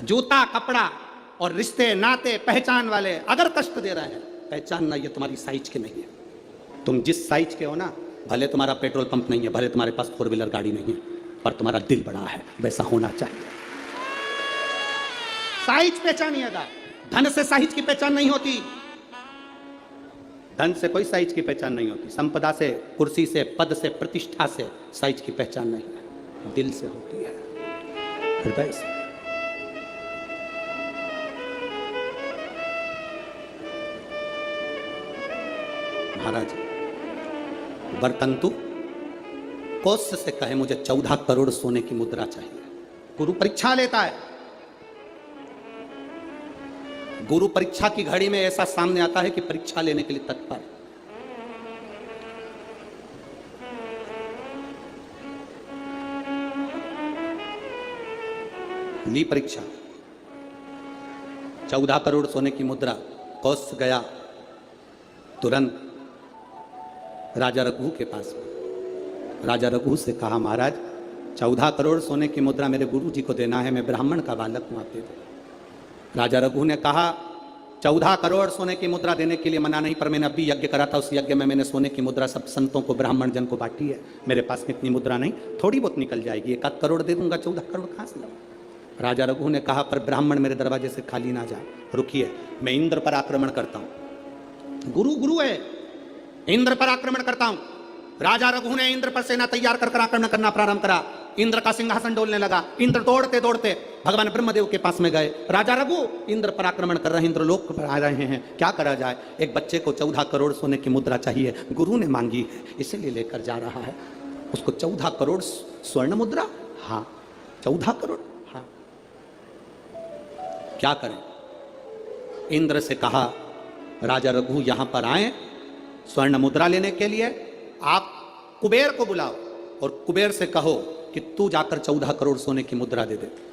Speaker 1: जूता, कपड़ा और रिश्ते, नाते, पहचान वाले अगर कष्ट दे रहे हैं, पहचानना ये तुम्हारी साइज के नहीं है। तुम जिस साइज के हो ना, भले तुम्हारा पेट्रोल पंप नहीं है, भले तुम्हारे पास 4 व्हीलर गाड़ी नहीं है, पर तुम्हारा दिल बड़ा है, वैसा होना चाहिए। साइज पहचानिएगा। धन से साइज की पहचान नहीं होती। धन से कोई साइज की पहचान नहीं होती। संपदा से, कुर्सी से, पद से, प्रतिष्ठा से साइज की पहचान नहीं है। दिल से होती है, हृदय से। महाराज बरतंतु कौत्स से कहे मुझे 14 करोड़ सोने की मुद्रा चाहिए। गुरु परीक्षा लेता है। गुरु परीक्षा की घड़ी में ऐसा सामने आता है कि परीक्षा लेने के लिए तत्पर। ली परीक्षा, 14 करोड़ सोने की मुद्रा। कौत्स गया तुरंत राजा रघु के पास में। राजा रघु से कहा महाराज 14 करोड़ सोने की मुद्रा मेरे गुरु जी को देना है, मैं ब्राह्मण का बालक हूं, आप दे दो। राजा रघु ने कहा 14 करोड़ सोने की मुद्रा देने के लिए मना नहीं, पर मैंने अभी यज्ञ करा था, उस यज्ञ में मैंने सोने की मुद्रा सब संतों को, ब्राह्मण जन को बांटी है। मेरे पास में इतनी मुद्रा नहीं, थोड़ी बहुत निकल जाएगी, 1 करोड़ दे दूंगा, 14 करोड़ कहाँ से लाऊं? राजा रघु ने कहा पर ब्राह्मण मेरे दरवाजे से खाली ना जाए, रुकिए, मैं इंद्र पर आक्रमण करता हूं। गुरु गुरु है, इंद्र पर आक्रमण करता हूं। राजा रघु ने इंद्र पर सेना तैयार कर आक्रमण करना प्रारंभ करा। इंद्र का सिंहासन डोलने लगा। इंद्र दौड़ते दौड़ते भगवान ब्रह्मदेव के पास में गए। राजा रघु, इंद्र पर आक्रमण कर रहे हैं, इंद्र लोक पर आ रहे हैं, क्या करा जाए? एक बच्चे को 14 करोड़ सोने की मुद्रा चाहिए, गुरु ने मांगी है, इसीलिए लेकर जा रहा है। उसको 14 करोड़ स्वर्ण मुद्रा? हाँ 14 करोड़। हाँ क्या करें? इंद्र से कहा, राजा रघु यहां पर आए स्वर्ण मुद्रा लेने के लिए, आप कुबेर को बुलाओ और कुबेर से कहो कि तू जाकर 14 करोड़ सोने की मुद्रा दे दे।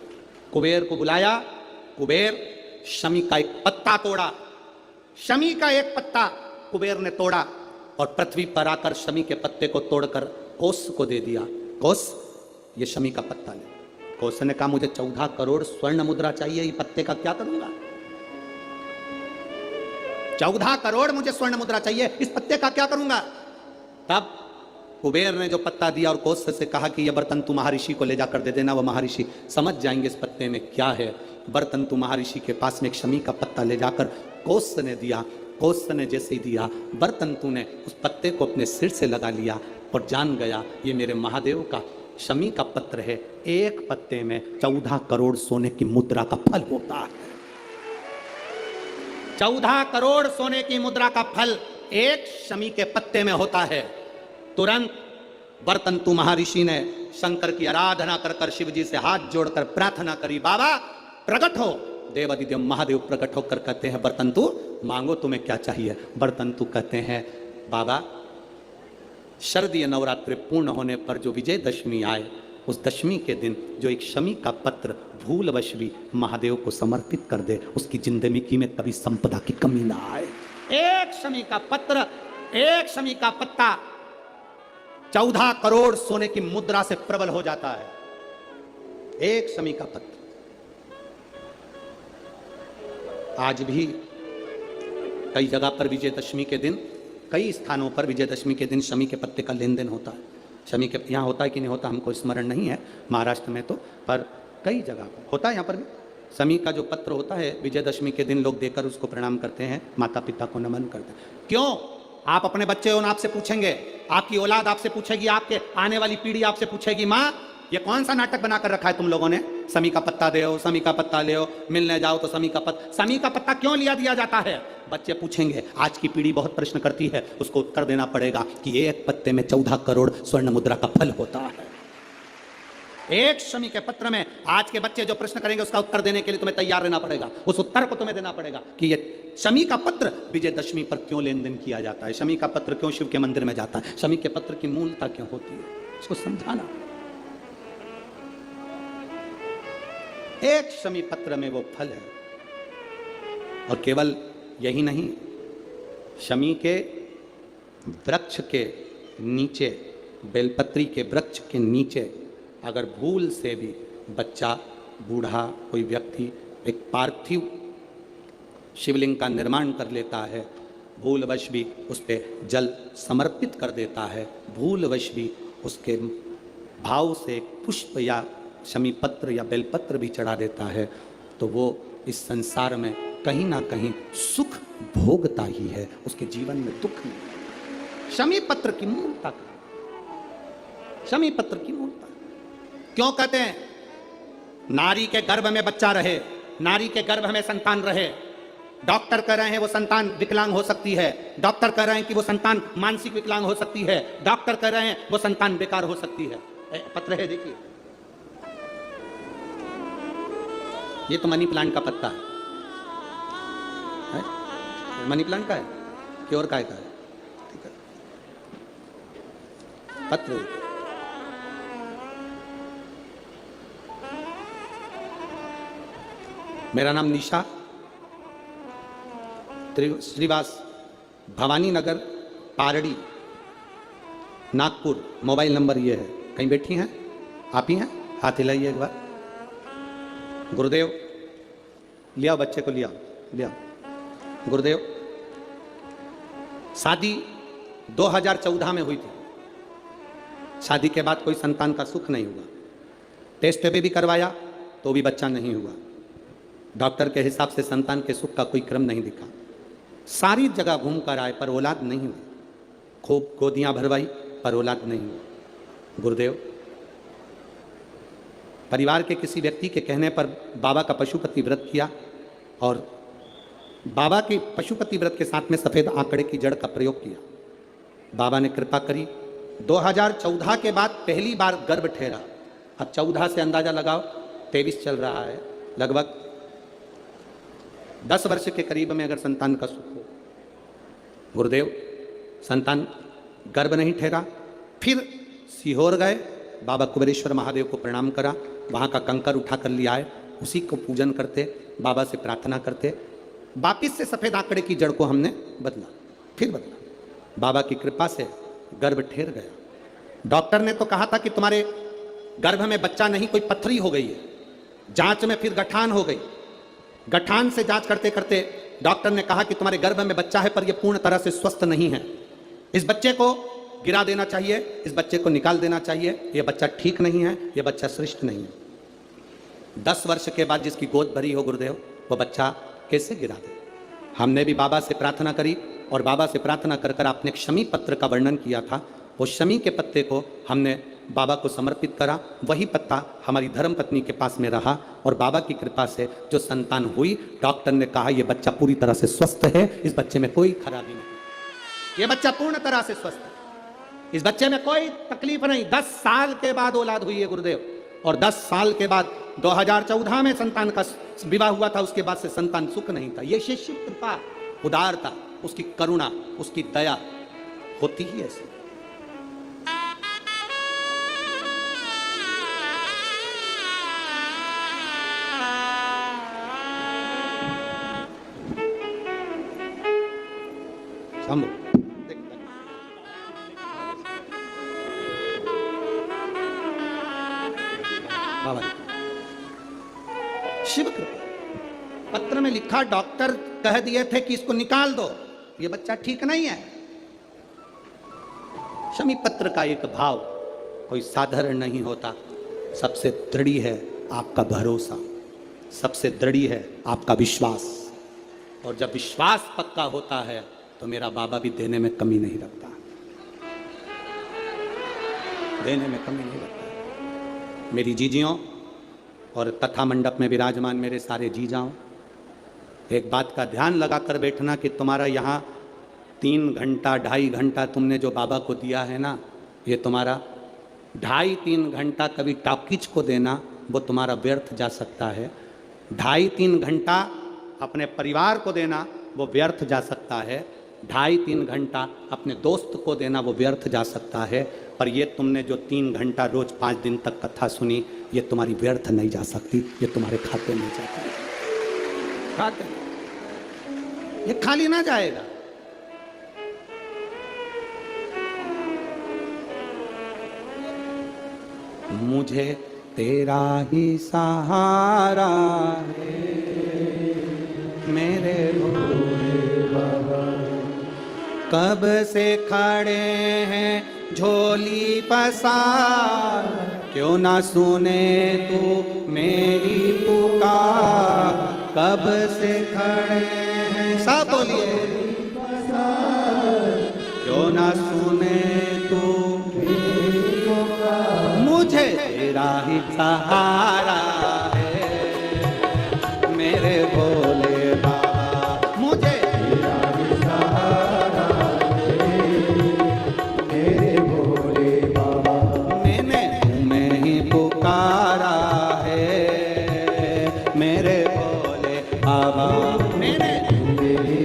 Speaker 1: कुबेर को बुलाया। कुबेर शमी का एक पत्ता तोड़ा। शमी का एक पत्ता कुबेर ने तोड़ा और पृथ्वी पर आकर शमी के पत्ते को तोड़कर कोस को दे दिया। कोस, ये शमी का पत्ता ले। कोस ने कहा, मुझे 14 करोड़ स्वर्ण मुद्रा चाहिए, ये पत्ते का क्या करूंगा? 14 करोड़ मुझे स्वर्ण मुद्रा चाहिए, इस पत्ते का क्या करूंगा? तब कुबेर ने जो पत्ता दिया और कोस से कहा कि यह बर्तन तू महर्षि को ले जाकर दे देना, वह महर्षि समझ जाएंगे इस पत्ते में क्या है। बर्तन तू महर्षि के पास में एक शमी का पत्ता ले जाकर कोस ने दिया। कोस ने जैसे ही दिया, बर्तन तू ने उस पत्ते को अपने सिर से लगा लिया और जान गया ये मेरे महादेव का शमी का पत्र है। एक पत्ते में 14 करोड़ सोने की मुद्रा का फल होता है। 14 करोड़ सोने की मुद्रा का फल एक शमी के पत्ते में होता है। तुरंत बर्तंतु महर्षि ने शंकर की आराधना कर कर शिव जी से हाथ जोड़कर प्रार्थना करी, बाबा प्रकट हो। देवादिदेव महादेव प्रकट होकर कहते हैं, बर्तंतु मांगो तुम्हें क्या चाहिए? बर्तंतु कहते हैं, बाबा शरदीय नवरात्रि पूर्ण होने पर जो विजयदशमी आए, उस दशमी के दिन जो एक शमी का पत्र भूलवश भी महादेव को समर्पित कर दे, उसकी जिंदगी में कभी संपदा की कमी ना आए। एक शमी का पत्र, एक शमी का पत्ता 14 करोड़ सोने की मुद्रा से प्रबल हो जाता है। एक शमी का पत्र। आज भी कई जगह पर विजयदशमी के दिन, कई स्थानों पर विजयदशमी के दिन शमी के पत्ते का लेन देन होता है। शमी के यहाँ होता है कि नहीं होता हमको स्मरण नहीं है, महाराष्ट्र में तो, पर कई जगह पर होता है। यहाँ पर भी शमी का जो पत्र होता है विजयदशमी के दिन लोग देकर उसको प्रणाम करते हैं, माता पिता को नमन करते हैं। क्यों? आप अपने बच्चे हो, आपसे पूछेंगे, आपकी औलाद आपसे पूछेगी, आपके आने वाली पीढ़ी आपसे पूछेगी, माँ ये कौन सा नाटक बनाकर रखा है तुम लोगों ने? शमी का पत्ता दे, शमी का पत्ता ले, मिलने जाओ तो शमी का पत्ता। शमी का पत्ता क्यों लिया दिया जाता है? बच्चे पूछेंगे। आज की पीढ़ी बहुत प्रश्न करती है, उसको उत्तर देना पड़ेगा कि एक पत्ते में 14 करोड़ स्वर्ण मुद्रा का फल होता है। एक शमी के पत्र में आज के बच्चे जो प्रश्न करेंगे उसका उत्तर देने के लिए तुम्हें तैयार रहना पड़ेगा। उस उत्तर को तुम्हें देना पड़ेगा कि ये शमी का पत्र विजयदशमी पर क्यों लेन देन किया जाता है, शमी का पत्र क्यों शिव के मंदिर में जाता है, शमी के पत्र की मूलता क्यों होती है, इसको समझाना। एक शमी पत्र में वो फल है। और केवल यही नहीं, शमी के वृक्ष के नीचे, बेलपत्री के वृक्ष के नीचे अगर भूल से भी बच्चा, बूढ़ा, कोई व्यक्ति एक पार्थिव शिवलिंग का निर्माण कर लेता है, भूलवश भी उस पर जल समर्पित कर देता है, भूलवश भी उसके भाव से एक पुष्प या शमी पत्र या बेलपत्र भी चढ़ा देता है, तो वो इस संसार में कहीं ना कहीं सुख भोगता ही है, उसके जीवन में दुख नहीं। शमी पत्र की मूलता, शमी पत्र की मूलता क्यों कहते हैं? नारी के गर्भ में बच्चा रहे, नारी के गर्भ में संतान रहे। डॉक्टर कह रहे हैं वो संतान विकलांग हो सकती है, डॉक्टर कह रहे हैं कि वो संतान मानसिक विकलांग हो सकती है, डॉक्टर कह रहे हैं वो संतान बेकार हो सकती है। पत्र है, देखिए, ये तो मनी प्लांट का पत्ता है? मनी प्लांट का है कि और काय का है? ठीक है, पत्र। मेरा नाम निशा श्रीवास, भवानी नगर, पारड़ी, नागपुर। मोबाइल नंबर ये है। कहीं बैठी हैं? आप ही हैं? हाथ हिलाइए एक बार। गुरुदेव, लिया बच्चे को, लिया लिया। गुरुदेव, शादी 2014 में हुई थी। शादी के बाद कोई संतान का सुख नहीं हुआ, टेस्ट भी करवाया तो भी बच्चा नहीं हुआ। डॉक्टर के हिसाब से संतान के सुख का कोई क्रम नहीं दिखा। सारी जगह घूम कर आए पर औलाद नहीं हुई, खूब गोदियां भरवाई पर औलाद नहीं हुई। गुरुदेव, परिवार के किसी व्यक्ति के कहने पर बाबा का पशुपति व्रत किया और बाबा के पशुपति व्रत के साथ में सफ़ेद आंकड़े की जड़ का प्रयोग किया। बाबा ने कृपा करी। 2014 के बाद पहली बार गर्भ ठहरा। अब 14 से अंदाजा लगाओ, 23 चल रहा है, लगभग 10 वर्ष के करीब में अगर संतान का सुख हो। गुरुदेव संतान गर्भ नहीं ठहरा, फिर सीहोर गए, बाबा कुबेरेश्वर महादेव को प्रणाम करा, वहाँ का कंकर उठा कर लिया आए, उसी को पूजन करते, बाबा से प्रार्थना करते, वापिस से सफ़ेद आंकड़े की जड़ को हमने बदला, फिर बदला। बाबा की कृपा से गर्भ ठहर गया। डॉक्टर ने तो कहा था कि तुम्हारे गर्भ में बच्चा नहीं, कोई पत्थरी हो गई है। जांच में फिर गठान हो गई। गठान से जांच करते करते डॉक्टर ने कहा कि तुम्हारे गर्भ में बच्चा है पर यह पूर्ण तरह से स्वस्थ नहीं है, इस बच्चे को गिरा देना चाहिए, इस बच्चे को निकाल देना चाहिए, यह बच्चा ठीक नहीं है, यह बच्चा श्रेष्ठ नहीं है। 10 वर्ष के बाद जिसकी गोद भरी हो गुरुदेव, वो बच्चा कैसे गिरा दे। हमने भी बाबा से प्रार्थना करी और बाबा से प्रार्थना कर कर आपने शमी पत्र का वर्णन किया था, वो शमी के पत्ते को हमने बाबा को समर्पित करा। वही पत्ता हमारी धर्म पत्नी के पास में रहा और बाबा की कृपा से जो संतान हुई, डॉक्टर ने कहा यह बच्चा पूरी तरह से स्वस्थ है, इस बच्चे में कोई खराबी नहीं, ये बच्चा पूर्ण तरह से स्वस्थ है, इस बच्चे में कोई तकलीफ नहीं। 10 साल के बाद औलाद हुई है गुरुदेव, और 10 साल के बाद 2014 में संतान का विवाह हुआ था, उसके बाद से संतान सुख नहीं था। ये शिष्य कृपा, उदारता, उसकी करुणा, उसकी दया होती ही ऐसी। शिव कृपा। पत्र में लिखा, डॉक्टर कह दिए थे कि इसको निकाल दो, ये बच्चा ठीक नहीं है। शमी पत्र का एक भाव कोई साधारण नहीं होता। सबसे दृढ़ है आपका भरोसा, सबसे दृढ़ है आपका विश्वास, और जब विश्वास पक्का होता है तो मेरा बाबा भी देने में कमी नहीं रखता, देने में कमी नहीं रखता। मेरी जीजियों और कथा मंडप में विराजमान मेरे सारे जीजाओं, एक बात का ध्यान लगाकर बैठना कि तुम्हारा यहाँ 3 घंटा 2.5 घंटा तुमने जो बाबा को दिया है ना, ये तुम्हारा 2.5-3 घंटा कभी टॉकीज को देना वो तुम्हारा व्यर्थ जा सकता है। 2.5-3 घंटा अपने परिवार को देना वो व्यर्थ जा सकता है। 2.5-3 घंटा अपने दोस्त को देना वो व्यर्थ जा सकता है। पर ये तुमने जो 3 घंटा रोज 5 दिन तक कथा सुनी, ये तुम्हारी व्यर्थ नहीं जा सकती, ये तुम्हारे खाते में जाती, खाते ये खाली ना जाएगा। मुझे तेरा ही सहारा है मेरे भोले बाबा, कब से खड़े हैं झोली पसार, क्यों ना सुने तू मेरी पुकार। कब से खड़े हैं, सब बोलिए, क्यों ना सुने तू मेरी पुकार। मुझे तेरा ही सहारा है मेरे भोले बाबा, मुझे तेरा ही सहारा है मेरे भोले बाबा। मैंने तुम्हें ही पुकारा है मेरे भोले बाबा, मैंने तुम्हें ही।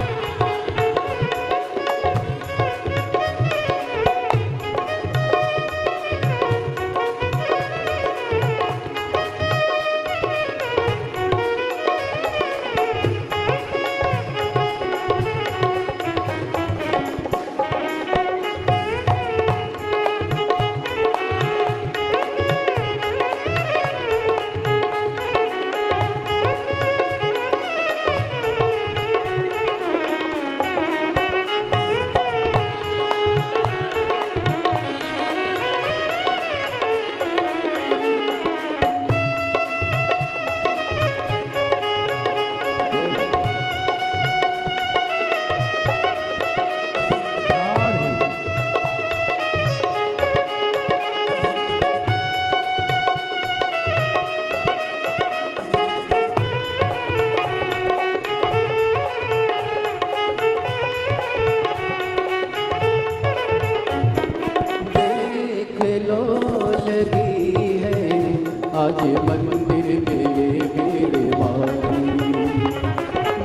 Speaker 2: मंदिर में ये मेहरबानी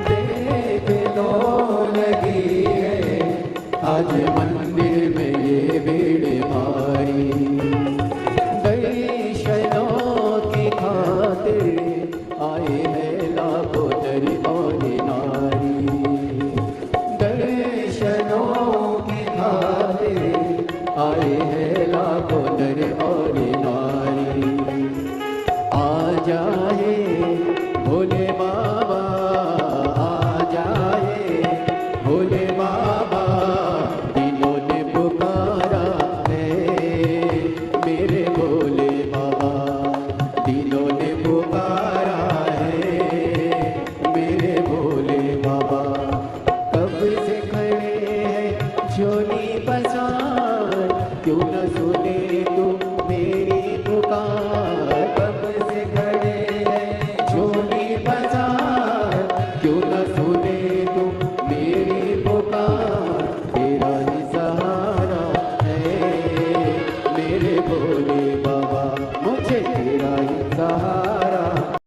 Speaker 2: देख लो लगी है आज